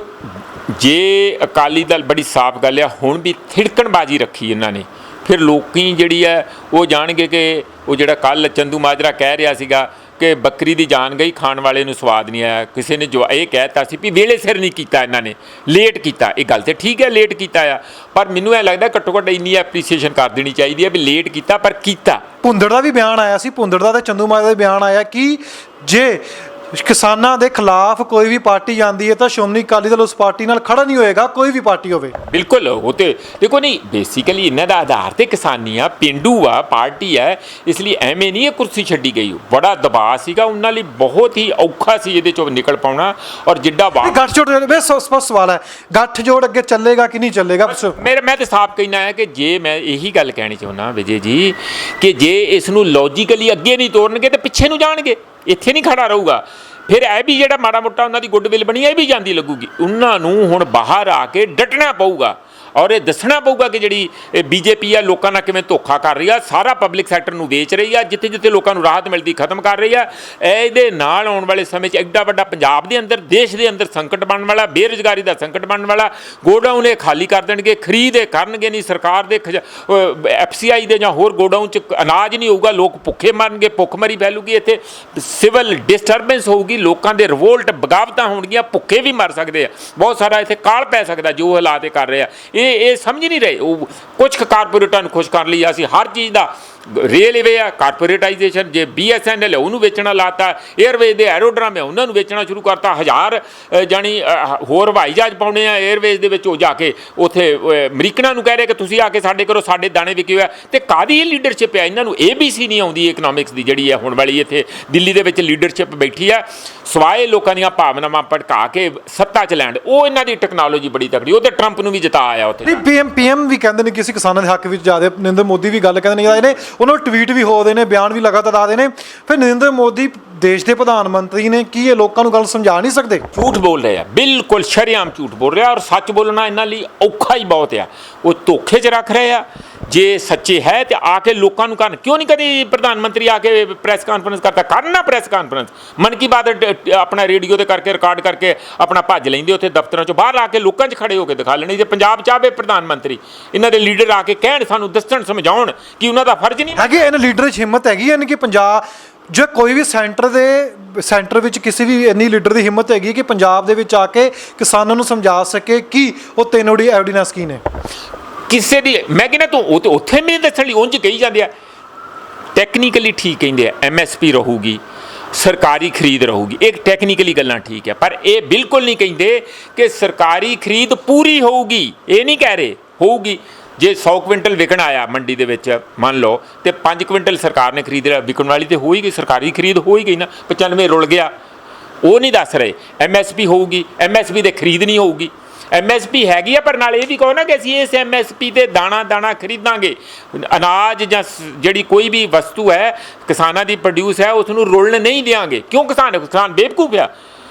ਜੇ ਅਕਾਲੀ ਦਲ, ਬੜੀ ਸਾਫ਼ ਗੱਲ ਆ, ਹੁਣ ਵੀ ਥਿੜਕਣਬਾਜ਼ੀ ਰੱਖੀ ਇਹਨਾਂ ਨੇ, ਫਿਰ ਲੋਕੀ ਜਿਹੜੀ ਹੈ ਉਹ ਜਾਣਗੇ ਕਿ ਉਹ ਜਿਹੜਾ ਕੱਲ੍ਹ ਚੰਦੂ ਮਾਜਰਾ ਕਹਿ ਰਿਹਾ ਸੀਗਾ ਕਿ ਬੱਕਰੀ ਦੀ ਜਾਨ ਗਈ, ਖਾਣ ਵਾਲੇ ਨੂੰ ਸਵਾਦ ਨਹੀਂ ਆਇਆ, ਕਿਸੇ ਨੇ ਜੋ ਇਹ ਕਹਿ ਦਿੱਤਾ ਸੀ ਵੀ ਵੇਲੇ ਸਿਰ ਨਹੀਂ ਕੀਤਾ ਇਹਨਾਂ ਨੇ, ਲੇਟ ਕੀਤਾ। ਇਹ ਗੱਲ ਤੇ ਠੀਕ ਹੈ, ਲੇਟ ਕੀਤਾ ਆ, ਪਰ ਮੈਨੂੰ ਇਹ ਲੱਗਦਾ ਘੱਟੋ ਘੱਟ ਇੰਨੀ ਐਪਰੀਸੀਏਸ਼ਨ ਕਰ ਦੇਣੀ ਚਾਹੀਦੀ ਹੈ ਵੀ ਲੇਟ ਕੀਤਾ ਪਰ ਕੀਤਾ। ਭੁੰਦੜ ਦਾ ਵੀ ਬਿਆਨ ਆਇਆ ਸੀ, ਭੁੰਦੜ ਦਾ ਤੇ ਚੰਦੂ ਮਾਜਰਾ ਦਾ ਬਿਆਨ ਆਇਆ ਕਿ ਜੇ ਕਿਸਾਨਾਂ ਦੇ ਖਿਲਾਫ ਕੋਈ ਵੀ ਪਾਰਟੀ ਜਾਂਦੀ ਹੈ ਤਾਂ ਸ਼੍ਰੋਮਣੀ ਅਕਾਲੀ ਦਲ ਉਸ ਪਾਰਟੀ ਨਾਲ ਖੜਾ ਨਹੀਂ ਹੋਏਗਾ, ਕੋਈ ਵੀ ਪਾਰਟੀ ਹੋਵੇ। ਬਿਲਕੁਲ, ਉਹ ਤੇ ਦੇਖੋ, ਨਹੀਂ ਬੇਸਿਕਲੀ ਇਹਨਾਂ ਦਾ ਆਧਾਰ ਤੇ ਕਿਸਾਨੀ ਆ, ਪਿੰਡੂ ਆ, ਪਾਰਟੀ ਹੈ, ਇਸ ਲਈ ਐਵੇਂ ਨਹੀਂ ਇਹ ਕੁਰਸੀ ਛੱਡੀ ਗਈ। ਬੜਾ ਦਬਾਅ ਸੀਗਾ ਉਹਨਾਂ ਲਈ, ਬਹੁਤ ਹੀ ਔਖਾ ਸੀ ਇਹਦੇ ਚੋਂ ਨਿਕਲ ਪਾਉਣਾ, ਔਰ ਜਿੱਡਾ ਗੱਠਜੋੜ ਸਪਸ਼ਟ ਸਵਾਲ ਹੈ, ਗੱਠਜੋੜ ਅੱਗੇ ਚੱਲੇਗਾ ਕਿ ਨਹੀਂ ਚੱਲੇਗਾ? ਮੈਂ ਤੇ ਸਾਫ਼ ਕਹਿਣਾ ਹੈ ਕਿ ਜੇ ਮੈਂ ਇਹੀ ਗੱਲ ਕਹਿਣੀ ਚਾਹੁੰਦਾ ਵਿਜੇ ਜੀ ਕਿ ਜੇ ਇਸ ਨੂੰ ਲੌਜੀਕਲੀ ਅੱਗੇ ਨਹੀਂ ਤੋਰਨਗੇ ਤੇ ਪਿੱਛੇ ਨੂੰ ਜਾਣਗੇ, ਇੱਥੇ ਨਹੀਂ ਖੜਾ ਰਹੂਗਾ। ਫਿਰ ਇਹ ਵੀ ਜਿਹੜਾ ਮਾੜਾ ਮੋਟਾ ਉਹਨਾਂ ਦੀ ਗੁੱਡਵਿਲ ਬਣੀ ਇਹ ਵੀ ਜਾਂਦੀ ਲੱਗੂਗੀ। ਉਹਨਾਂ ਨੂੰ ਹੁਣ ਬਾਹਰ ਆ ਕੇ ਡਟਣਾ ਪਊਗਾ ਔਰ ਇਹ ਦੱਸਣਾ ਪਊਗਾ ਕਿ ਜਿਹੜੀ ਬੀਜੇਪੀ ਆ ਲੋਕਾਂ ਨਾਲ ਕਿਵੇਂ ਧੋਖਾ ਕਰ ਰਹੀ ਆ, ਸਾਰਾ ਪਬਲਿਕ ਸੈਕਟਰ ਨੂੰ ਵੇਚ ਰਹੀ ਆ, ਜਿੱਥੇ ਜਿੱਥੇ ਲੋਕਾਂ ਨੂੰ ਰਾਹਤ ਮਿਲਦੀ ਖਤਮ ਕਰ ਰਹੀ ਆ। ਇਹਦੇ ਨਾਲ ਆਉਣ ਵਾਲੇ ਸਮੇਂ 'ਚ ਐਡਾ ਵੱਡਾ ਪੰਜਾਬ ਦੇ ਅੰਦਰ, ਦੇਸ਼ ਦੇ ਅੰਦਰ ਸੰਕਟ ਬਣਨ ਵਾਲਾ, ਬੇਰੁਜ਼ਗਾਰੀ ਦਾ ਸੰਕਟ ਬਣਨ ਵਾਲਾ, ਗੋਡਾਊਨ ਇਹ ਖਾਲੀ ਕਰ ਦੇਣਗੇ, ਖਰੀਦ ਇਹ ਕਰਨਗੇ ਨਹੀਂ, ਸਰਕਾਰ ਦੇ FCI ਦੇ ਜਾਂ ਹੋਰ ਗੋਡਾਊਨ 'ਚ ਅਨਾਜ ਨਹੀਂ ਹੋਊਗਾ, ਲੋਕ ਭੁੱਖੇ ਮਰਨਗੇ, ਭੁੱਖਮਰੀ ਫੈਲੂਗੀ, ਇੱਥੇ ਸਿਵਲ ਡਿਸਟਰਬੈਂਸ ਹੋਊਗੀ, ਲੋਕਾਂ ਦੇ ਰਿਵੋਲਟ, ਬਗਾਵਤਾਂ ਹੋਣਗੀਆਂ, ਭੁੱਖੇ ਵੀ ਮਰ ਸਕਦੇ ਆ, ਬਹੁਤ ਸਾਰਾ ਇੱਥੇ ਕਾਲ ਪੈ ਸਕਦਾ ਜੋ ਹਾਲਾਤ ਇਹ ਕਰ ਰਹੇ ਆ। ਇਹ ਸਮਝ ਨਹੀਂ ਰਹੇ। ਉਹ ਕੁਝ ਕਾਰਪੋਰੇਟਾਂ ਨੂੰ ਖੁਸ਼ ਕਰਨ ਲਈ ਅਸੀਂ ਹਰ ਚੀਜ਼ ਦਾ, ਰੇਲਵੇ ਆ ਕਾਰਪੋਰੇਟਾਈਜੇਸ਼ਨ, ਜੇ BSNL ਹੈ ਉਹਨੂੰ ਵੇਚਣਾ ਲਾਤਾ, 에ਅਰਵੇਜ਼ ਦੇ ਐਰੋਡਰਮ ਹੈ ਉਹਨਾਂ ਨੂੰ ਵੇਚਣਾ ਸ਼ੁਰੂ ਕਰਤਾ, 1000 ਜਾਣੀ ਹੋਰ ਹਵਾਈ ਜਹਾਜ਼ ਪਾਉਣੇ ਆ 에ਅਰਵੇਜ਼ ਦੇ ਵਿੱਚ, ਉਹ ਜਾ ਕੇ ਉੱਥੇ ਅਮਰੀਕਨਾਂ ਨੂੰ ਕਹਿ ਰਹੇ ਕਿ ਤੁਸੀਂ ਆ ਕੇ ਸਾਡੇ ਕਰੋ, ਸਾਡੇ ਦਾਣੇ ਵਿਕੇ ਹੋਇਆ। ਤੇ ਕਾਹਦੀ ਇਹ ਲੀਡਰਸ਼ਿਪ ਹੈ? ਇਹਨਾਂ ਨੂੰ ABC ਨਹੀਂ ਆਉਂਦੀ ਇਕਨੋਮਿਕਸ ਦੀ, ਜਿਹੜੀ ਹੈ ਹੁਣ ਵਾਲੀ ਇੱਥੇ ਦਿੱਲੀ ਦੇ ਵਿੱਚ ਲੀਡਰਸ਼ਿਪ ਬੈਠੀ ਆ, ਸਵਾਏ ਲੋਕਾਂ ਦੀਆਂ ਭਾਵਨਾਵਾਂ ਭੜਕਾ ਕੇ ਸੱਤਾ 'ਚ ਲੈਣ। ਉਹ ਇਹਨਾਂ ਦੀ ਟੈਕਨੋਲੋਜੀ ਬੜੀ ਤਕੜੀ, ਉਹ ਤੇ ਟਰੰਪ ਨੂੰ ਵੀ ਜਿਤਾ ਆਇਆ ਉੱਥੇ। PM ਵੀ ਕਹਿੰਦੇ ਨੇ ਕਿਸੇ ਕਿਸਾਨਾਂ ਦੇ ਹੱਕ ਵਿੱਚ ਜ਼ਿਆਦਾ, ਨਰਿੰਦਰ ਮੋਦੀ ਵੀ ਗੱਲ ਕਹਿੰਦੇ ਨੇ, ਉਹਨਾਂ ਨੂੰ ਟਵੀਟ ਵੀ ਹੋਦੇ ਨੇ, ਬਿਆਨ ਵੀ ਲਗਾਤਾਰ ਆਦੇ ਨੇ। ਫਿਰ ਨਰਿੰਦਰ ਮੋਦੀ ਦੇਸ਼ ਦੇ ਪ੍ਰਧਾਨ ਮੰਤਰੀ ਨੇ, ਕੀ ਇਹ ਲੋਕਾਂ ਨੂੰ ਗੱਲ ਸਮਝਾ ਨਹੀਂ ਸਕਦੇ? ਝੂਠ ਬੋਲ ਰਹੇ ਆ, ਬਿਲਕੁਲ ਸ਼ਰੇਆਮ ਝੂਠ ਬੋਲ ਰਿਹਾ, ਔਰ ਸੱਚ ਬੋਲਣਾ ਇਹਨਾਂ ਲਈ ਔਖਾ ਹੀ ਬਹੁਤ ਆ। ਉਹ ਧੋਖੇ 'ਚ ਰੱਖ ਰਹੇ ਆ। ਜੇ ਸੱਚੇ ਹੈ ਤੇ ਆ ਕੇ ਲੋਕਾਂ ਨੂੰ ਕਰਨ, ਕਿਉਂ ਨਹੀਂ ਕਦੀ ਪ੍ਰਧਾਨ ਮੰਤਰੀ ਆ ਕੇ ਪ੍ਰੈਸ ਕਾਨਫਰੰਸ ਕਰਦਾ? ਕਰਨਾ ਪ੍ਰੈਸ ਕਾਨਫਰੰਸ, ਮਨ ਕੀ ਬਾਤ ਆਪਣਾ ਰੇਡੀਓ ਤੇ ਕਰਕੇ ਰਿਕਾਰਡ ਕਰਕੇ ਆਪਣਾ ਭੱਜ ਲੈਂਦੇ ਉੱਥੇ ਦਫ਼ਤਰਾਂ 'ਚੋਂ ਬਾਹਰ ਆ ਕੇ ਲੋਕਾਂ 'ਚ ਖੜੇ ਹੋ ਕੇ ਦਿਖਾ ਲੈਣੀ। ਜੇ ਪੰਜਾਬ ਚਾਹਵੇ ਪ੍ਰਧਾਨ ਮੰਤਰੀ, ਇਹਨਾਂ ਦੇ ਲੀਡਰ ਆ ਕੇ ਕਹਿਣ, ਸਾਨੂੰ ਦੱਸਣ, ਸਮਝਾਉਣ ਕਿ ਉਹਨਾਂ ਦਾ ਫਰਜ਼ ਨਹੀਂ ਹੈਗੀ, ਇਹਨਾਂ ਲੀਡਰ 'ਚ ਹਿੰਮਤ ਹੈਗੀ, ਯਾਨੀ ਕਿ ਪੰਜਾਬ ਜੇ ਕੋਈ ਵੀ ਸੈਂਟਰ ਵਿੱਚ ਕਿਸੇ ਵੀ ਇੰਨੀ ਲੀਡਰ ਦੀ ਹਿੰਮਤ ਹੈਗੀ ਕਿ ਪੰਜਾਬ ਦੇ ਵਿੱਚ ਆ ਕੇ ਕਿਸਾਨਾਂ ਨੂੰ ਸਮਝਾ ਸਕੇ ਕਿ ਉਹ ਤਿੰਨ ਐਵੀਡੈਂਸ ਕੀ ਨੇ? ਕਿਸੇ ਦੀ ਮੈਂ ਕਹਿੰਦਾ ਤੂੰ ਉਹ ਤੇ ਉੱਥੇ ਵੀ ਦੱਸਣ ਲਈ ਉਂਝ ਕਹੀ ਜਾਂਦੇ ਆ, ਟੈਕਨੀਕਲੀ ਠੀਕ ਕਹਿੰਦੇ ਆ, MSP ਰਹੂਗੀ, ਸਰਕਾਰੀ ਖਰੀਦ ਰਹੂਗੀ, ਇਹ ਟੈਕਨੀਕਲੀ ਗੱਲਾਂ ਠੀਕ ਹੈ, ਪਰ ਇਹ ਬਿਲਕੁਲ ਨਹੀਂ ਕਹਿੰਦੇ ਕਿ ਸਰਕਾਰੀ ਖਰੀਦ ਪੂਰੀ ਹੋਊਗੀ। ਇਹ ਨਹੀਂ ਕਹਿ ਰਹੇ ਹੋਊਗੀ। ਜੇ 100 ਕੁਇੰਟਲ ਵਿਕਣ ਆਇਆ ਮੰਡੀ ਦੇ ਵਿੱਚ ਮੰਨ ਲਓ, ਤੇ 5 ਕੁਇੰਟਲ ਸਰਕਾਰ ਨੇ ਖਰੀਦ ਲਿਆ, ਵਿਕਣ ਵਾਲੀ ਤੇ ਹੋ ਹੀ ਗਈ, ਸਰਕਾਰੀ ਖਰੀਦ ਹੋ ਹੀ ਗਈ ਨਾ, 95 ਰੁਲ ਗਿਆ। ਉਹ ਨਹੀਂ ਦੱਸ ਰਹੇ। MSP ਹੋਊਗੀ, MSP ਦੇ ਖਰੀਦ ਨਹੀਂ ਹੋਊਗੀ। MSP ਹੈਗੀ ਆ, ਪਰ ਨਾਲ ਇਹ ਵੀ ਕਹੋ ਨਾ ਕਿ ਅਸੀਂ ਇਸ MSP ਤੇ ਦਾਣਾ ਖਰੀਦਾਂਗੇ। ਅਨਾਜ ਜਾਂ ਜਿਹੜੀ ਕੋਈ ਵੀ ਵਸਤੂ ਹੈ ਕਿਸਾਨਾਂ ਦੀ ਪ੍ਰੋਡਿਊਸ ਹੈ, ਉਸ ਨੂੰ ਰੁਲਣ ਨਹੀਂ ਦਿਆਂਗੇ। ਕਿਉਂ? ਕਿਸਾਨ ਬੇਵਕੂਫ ਆ।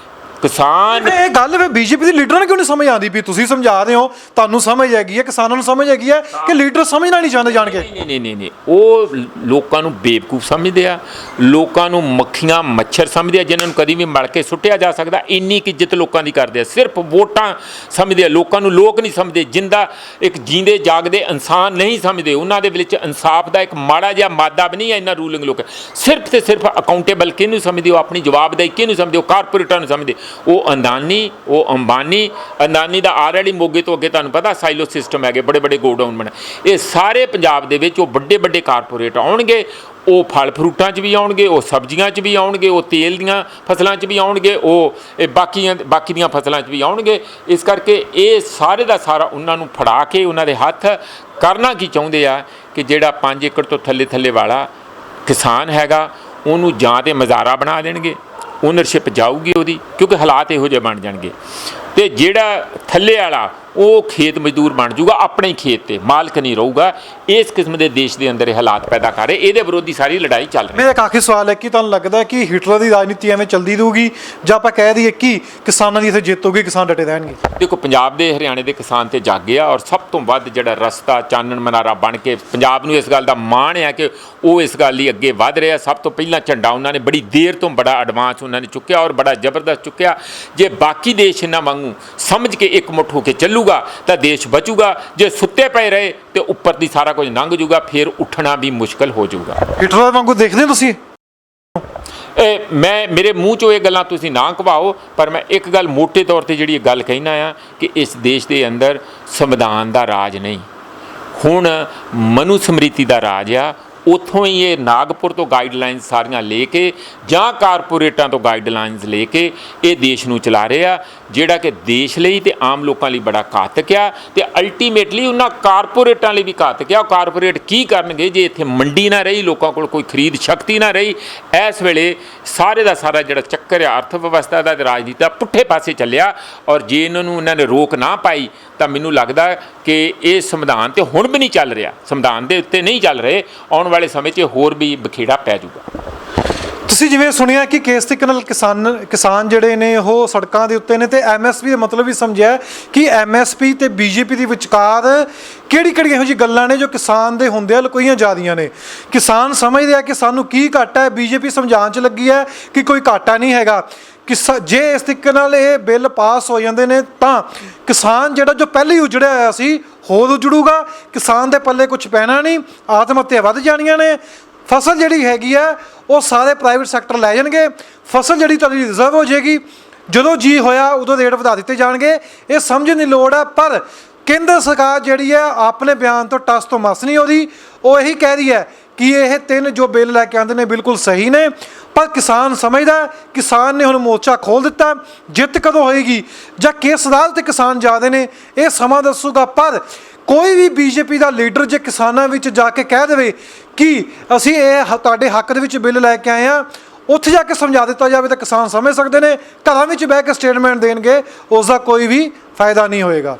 ਕਿਸਾਨ ਇਹ ਗੱਲ ਵੀ ਬੀਜੇਪੀ ਦੇ ਲੀਡਰਾਂ ਨੂੰ ਕਿਉਂ ਨਹੀਂ ਸਮਝ ਆਉਂਦੀ? ਵੀ ਤੁਸੀਂ ਸਮਝਾ ਰਹੇ ਹੋ, ਤੁਹਾਨੂੰ ਸਮਝ ਹੈਗੀ ਹੈ, ਕਿਸਾਨਾਂ ਨੂੰ ਸਮਝ ਹੈਗੀ ਹੈ, ਕਿ ਲੀਡਰ ਸਮਝਣਾ ਨਹੀਂ ਚਾਹੁੰਦੇ ਜਾਣ ਕੇ? ਨਹੀਂ, ਉਹ ਲੋਕਾਂ ਨੂੰ ਬੇਵਕੂਫ ਸਮਝਦੇ ਆ, ਲੋਕਾਂ ਨੂੰ ਮੱਖੀਆਂ ਮੱਛਰ ਸਮਝਦੇ ਆ, ਜਿਨ੍ਹਾਂ ਨੂੰ ਕਦੀ ਵੀ ਮਲ ਕੇ ਸੁੱਟਿਆ ਜਾ ਸਕਦਾ। ਇੰਨੀ ਕੁ ਇੱਜ਼ਤ ਲੋਕਾਂ ਦੀ ਕਰਦੇ ਆ, ਸਿਰਫ ਵੋਟਾਂ ਸਮਝਦੇ ਆ ਲੋਕਾਂ ਨੂੰ। ਲੋਕ ਨਹੀਂ ਸਮਝਦੇ, ਜਿੰਦਾ ਇੱਕ ਜੀਂਦੇ ਜਾਗਦੇ ਇਨਸਾਨ ਨਹੀਂ ਸਮਝਦੇ। ਉਹਨਾਂ ਦੇ ਵਿੱਚ ਇਨਸਾਫ ਦਾ ਇੱਕ ਮਾੜਾ ਜਿਹਾ ਮਾਦਾ ਵੀ ਨਹੀਂ ਹੈ। ਇਹਨਾਂ ਰੂਲਿੰਗ ਲੋਕ ਸਿਰਫ ਤੇ ਸਿਰਫ ਅਕਾਊਂਟੇਬਲ ਕਿਹਨੂੰ ਸਮਝਦੇ ਹੋ, ਆਪਣੀ ਜਵਾਬਦੇਹੀ ਕਿਹਨੂੰ ਸਮਝਦੇ ਹੋ? ਕਾਰਪੋਰੇਟਾਂ ਨੂੰ ਸਮਝਦੇ। ਉਹ ਅੰਦਾਨੀ ਦਾ ਆਲਰੇਡੀ ਮੋਗੇ ਤੋਂ ਅੱਗੇ ਤੁਹਾਨੂੰ ਪਤਾ ਸਾਈਲੋ ਸਿਸਟਮ ਹੈਗੇ, ਬੜੇ ਬੜੇ ਗੋਡਾਊਨ ਬਣੇ। ਇਹ ਸਾਰੇ ਪੰਜਾਬ ਦੇ ਵਿੱਚ ਉਹ ਵੱਡੇ ਵੱਡੇ ਕਾਰਪੋਰੇਟ ਆਉਣਗੇ, ਉਹ ਫਲ ਫਰੂਟਾਂ 'ਚ ਵੀ ਆਉਣਗੇ, ਉਹ ਸਬਜ਼ੀਆਂ 'ਚ ਵੀ ਆਉਣਗੇ, ਉਹ ਤੇਲ ਦੀਆਂ ਫਸਲਾਂ 'ਚ ਵੀ ਆਉਣਗੇ, ਉਹ ਬਾਕੀ ਦੀਆਂ ਫਸਲਾਂ 'ਚ ਵੀ ਆਉਣਗੇ। ਇਸ ਕਰਕੇ ਇਹ ਸਾਰੇ ਦਾ ਸਾਰਾ ਉਹਨਾਂ ਨੂੰ ਫੜਾ ਕੇ ਉਹਨਾਂ ਦੇ ਹੱਥ ਕਰਨਾ ਕੀ ਚਾਹੁੰਦੇ ਆ ਕਿ ਜਿਹੜਾ 5 ਏਕੜ ਤੋਂ ਥੱਲੇ ਵਾਲਾ ਕਿਸਾਨ ਹੈਗਾ ਉਹਨੂੰ ਜਾਂ ਤਾਂ ਮਜ਼ਾਰਾ ਬਣਾ ਦੇਣਗੇ, ਓਨਰਸ਼ਿਪ ਜਾਊਗੀ ਉਹਦੀ, ਕਿਉਂਕਿ ਹਾਲਾਤ ਇਹੋ ਜਿਹੇ ਬਣ ਜਾਣਗੇ। ਅਤੇ ਜਿਹੜਾ ਥੱਲੇ ਵਾਲਾ ਉਹ ਖੇਤ ਮਜ਼ਦੂਰ ਬਣ ਜਾਊਗਾ, ਆਪਣੇ ਹੀ ਖੇਤ 'ਤੇ ਮਾਲਕ ਨਹੀਂ ਰਹੂਗਾ। ਇਸ ਕਿਸਮ ਦੇ ਦੇਸ਼ ਦੇ ਅੰਦਰ ਇਹ ਹਾਲਾਤ ਪੈਦਾ ਕਰ ਰਹੇ, ਇਹਦੇ ਵਿਰੋਧੀ ਸਾਰੀ ਲੜਾਈ ਚੱਲ ਰਹੀ ਹੈ। ਮੇਰਾ ਇੱਕ ਆਖਰੀ ਸਵਾਲ ਹੈ ਕਿ ਤੁਹਾਨੂੰ ਲੱਗਦਾ ਹੈ ਕਿ ਹਿਟਲਰ ਦੀ ਰਾਜਨੀਤੀ ਐਵੇਂ ਚੱਲਦੀ ਰਹੂਗੀ ਜਾਂ ਆਪਾਂ ਕਹਿ ਦਈਏ ਕਿ ਕਿਸਾਨਾਂ ਦੀ ਇੱਥੇ ਜਿੱਤ ਹੋਊਗੀ, ਕਿਸਾਨ ਡਟੇ ਰਹਿਣਗੇ? ਦੇਖੋ, ਪੰਜਾਬ ਦੇ ਹਰਿਆਣੇ ਦੇ ਕਿਸਾਨ ਤੇ ਜਾਗੇ ਆ, ਔਰ ਸਭ ਤੋਂ ਵੱਧ ਜਿਹੜਾ ਰਸਤਾ ਚਾਨਣ ਮਨਾਰਾ ਬਣ ਕੇ ਪੰਜਾਬ ਨੂੰ ਇਸ ਗੱਲ ਦਾ ਮਾਣ ਹੈ ਕਿ ਉਹ ਇਸ ਗੱਲ ਲਈ ਅੱਗੇ ਵੱਧ ਰਿਹਾ। ਸਭ ਤੋਂ ਪਹਿਲਾਂ ਝੰਡਾ ਉਹਨਾਂ ਨੇ ਬੜੀ ਦੇਰ ਤੋਂ ਬੜਾ ਐਡਵਾਂਸ ਉਹਨਾਂ ਨੇ ਚੁੱਕਿਆ ਔਰ ਬੜਾ ਜ਼ਬਰਦਸਤ ਚੁੱਕਿਆ। ਜੇ ਬਾਕੀ ਦੇਸ਼ ਇਹਨਾਂ ਵਾਂਗੂ ਸਮਝ ਕੇ ਇਕਮੁੱਠ ਹੋ ਕੇ ਚੱਲੂਗਾ ਤਾਂ ਦੇਸ਼ ਬਚੂਗਾ। ਜੇ ਸੁੱਤੇ ਪਏ ਰਹੇ ਤੇ ਉੱਪਰ ਦੀ ਸਾਰਾ ਕੁਝ ਲੰਘ ਜੂਗਾ, ਫਿਰ ਉੱਠਣਾ ਵੀ ਮੁਸ਼ਕਲ ਹੋ ਜਾਊਗਾ। ਹਿਟਲਰ ਵਾਂਗੂ ਦੇਖਦੇ ਹੋ ਤੁਸੀਂ? ਮੇਰੇ ਮੂੰਹ 'ਚੋਂ ਇਹ ਗੱਲਾਂ ਤੁਸੀਂ ਨਾ ਘਵਾਓ, ਪਰ ਮੈਂ ਇੱਕ ਗੱਲ ਮੋਟੇ ਤੌਰ 'ਤੇ ਜਿਹੜੀ ਗੱਲ ਕਹਿਣਾ ਆ ਕਿ ਇਸ ਦੇਸ਼ ਦੇ ਅੰਦਰ ਸੰਵਿਧਾਨ ਦਾ ਰਾਜ ਨਹੀਂ, ਹੁਣ ਮਨੂ ਸਮ੍ਰਿਤੀ ਦਾ ਰਾਜ ਆ। ਉੱਥੋਂ ਹੀ ਇਹ ਨਾਗਪੁਰ ਤੋਂ ਗਾਈਡਲਾਈਨਸ ਸਾਰੀਆਂ ਲੈ ਕੇ ਜਾਂ ਕਾਰਪੋਰੇਟਾਂ ਤੋਂ ਗਾਈਡਲਾਈਨਸ ਲੈ ਕੇ ਇਹ ਦੇਸ਼ ਨੂੰ ਚਲਾ ਰਹੇ ਆ, ਜਿਹੜਾ ਕਿ ਦੇਸ਼ ਲਈ ਤੇ ਆਮ ਲੋਕਾਂ ਲਈ ਬੜਾ ਘਾਤਕ ਆ ਤੇ ਅਲਟੀਮੇਟਲੀ ਉਹਨਾਂ ਕਾਰਪੋਰੇਟਾਂ ਲਈ ਵੀ ਘਾਤਕ ਆ। ਉਹ ਕਾਰਪੋਰੇਟ ਕੀ ਕਰਨਗੇ ਜੇ ਇੱਥੇ ਮੰਡੀ ਨਾ ਰਹੀ, ਲੋਕਾਂ ਕੋਲ ਕੋਈ ਖਰੀਦ ਸ਼ਕਤੀ ਨਾ ਰਹੀ। ਇਸ ਵੇਲੇ ਸਾਰੇ ਦਾ ਸਾਰਾ ਜਿਹੜਾ ਚੱਕਰ ਆ ਅਰਥ ਵਿਵਸਥਾ ਦਾ ਤੇ ਰਾਜਨੀਤੀ ਦਾ ਪੁੱਠੇ ਪਾਸੇ ਚੱਲਿਆ, ਔਰ ਜੇ ਇਹਨਾਂ ਨੇ ਰੋਕ ਨਾ ਪਾਈ ਤਾਂ ਮੈਨੂੰ ਲੱਗਦਾ ਕਿ ਇਹ ਸੰਵਿਧਾਨ ਤੇ ਹੁਣ ਵੀ ਨਹੀਂ ਚੱਲ ਰਿਹਾ, ਸੰਵਿਧਾਨ ਦੇ ਉੱਤੇ ਨਹੀਂ ਚੱਲ ਰਹੇ, ਆਉਣ ਵਾਲੇ ਸਮੇਂ 'ਚ ਹੋਰ ਵੀ ਬਖੇੜਾ ਪੈ ਜਾਊਗਾ। ਤੁਸੀਂ ਜਿਵੇਂ ਸੁਣਿਆ ਕਿ ਕੇਸ ਤਰੀਕੇ ਨਾਲ ਕਿਸਾਨ ਜਿਹੜੇ ਨੇ ਉਹ ਸੜਕਾਂ ਦੇ ਉੱਤੇ ਨੇ ਤੇ ਐਮਐਸਪੀ ਦਾ ਮਤਲਬ ਵੀ ਸਮਝਿਆ ਕਿ ਐਮਐਸਪੀ ਤੇ ਬੀਜੇਪੀ ਦੇ ਵਿਚਕਾਰ ਕਿਹੜੀ ਇਹੋ ਜਿਹੀ ਗੱਲਾਂ ਨੇ ਜੋ ਕਿਸਾਨ ਦੇ ਹੁੰਦੇ ਲੁਕੋਈਆਂ ਜਾਂਦੀਆਂ ਨੇ। ਕਿਸਾਨ ਸਮਝਦੇ ਆ ਕਿ ਸਾਨੂੰ ਕੀ ਘਾਟਾ ਹੈ, ਬੀਜੇਪੀ ਸਮਝਾਉਣ 'ਚ ਲੱਗੀ ਹੈ ਕਿ ਕੋਈ ਘਾਟਾ ਨਹੀਂ ਹੈਗਾ। ਜੇ ਇਸ ਤਰੀਕੇ ਨਾਲ ਇਹ ਬਿੱਲ ਪਾਸ ਹੋ ਜਾਂਦੇ ਨੇ ਤਾਂ ਕਿਸਾਨ ਜਿਹੜਾ ਜੋ ਪਹਿਲਾਂ ਹੀ ਉਜੜਿਆ ਹੋਇਆ ਸੀ ਹੋਰ ਉਜੜੂਗਾ, ਕਿਸਾਨ ਦੇ ਪੱਲੇ ਕੁਝ ਪੈਣਾ ਨਹੀਂ, ਆਤਮ ਹੱਤਿਆ ਵੱਧ ਜਾਣੀਆਂ ਨੇ, ਫਸਲ ਜਿਹੜੀ ਹੈਗੀ ਆ ਉਹ ਸਾਰੇ ਪ੍ਰਾਈਵੇਟ ਸੈਕਟਰ ਲੈ ਜਾਣਗੇ, ਫਸਲ ਜਿਹੜੀ ਤੁਹਾਡੀ ਰਿਜ਼ਰਵ ਹੋ ਜਾਏਗੀ, ਜਦੋਂ ਜੀ ਹੋਇਆ ਉਦੋਂ ਰੇਟ ਵਧਾ ਦਿੱਤੇ ਜਾਣਗੇ। ਇਹ ਸਮਝਣ ਦੀ ਲੋੜ ਆ, ਪਰ ਕੇਂਦਰ ਸਰਕਾਰ ਜਿਹੜੀ ਹੈ ਆਪਣੇ ਬਿਆਨ ਤੋਂ ਟਸ ਤੋਂ ਮਸ ਨਹੀਂ ਉਹਦੀ। ਉਹ ਇਹੀ ਕਹਿ ਰਹੀ ਹੈ ਕਿ ਇਹ 3 ਜੋ ਬਿੱਲ ਲੈ ਕੇ ਆਉਂਦੇ ਨੇ ਬਿਲਕੁਲ ਸਹੀ ਨੇ, ਪਰ ਕਿਸਾਨ ਸਮਝਦਾ, ਕਿਸਾਨ ਨੇ ਹੁਣ ਮੋਰਚਾ ਖੋਲ੍ਹ ਦਿੱਤਾ। ਜਿੱਤ ਕਦੋਂ ਹੋਏਗੀ ਜਾਂ ਕਿਸ ਅਦਾਲਤ ਤੇ ਕਿਸਾਨ ਜਾਦੇ ਨੇ ਇਹ ਸਮਾਂ ਦੱਸੂਗਾ, ਪਰ ਕੋਈ ਵੀ ਬੀਜੇਪੀ ਦਾ ਲੀਡਰ ਜੇ ਕਿਸਾਨਾਂ ਵਿੱਚ ਜਾ ਕੇ ਕਹਿ ਦੇਵੇ ਕਿ ਅਸੀਂ ਇਹ ਤੁਹਾਡੇ ਹੱਕ ਦੇ ਵਿੱਚ ਬਿੱਲ ਲੈ ਕੇ ਆਏ ਹਾਂ, ਉੱਥੇ ਜਾ ਕੇ ਸਮਝਾ ਦਿੱਤਾ ਜਾਵੇ ਤਾਂ ਕਿਸਾਨ ਸਮਝ ਸਕਦੇ ਨੇ, ਘਰਾਂ ਵਿੱਚ ਬਹਿ ਕੇ ਸਟੇਟਮੈਂਟ ਦੇਣਗੇ, ਉਸ ਦਾ ਕੋਈ ਵੀ ਫਾਇਦਾ ਨਹੀਂ ਹੋਏਗਾ।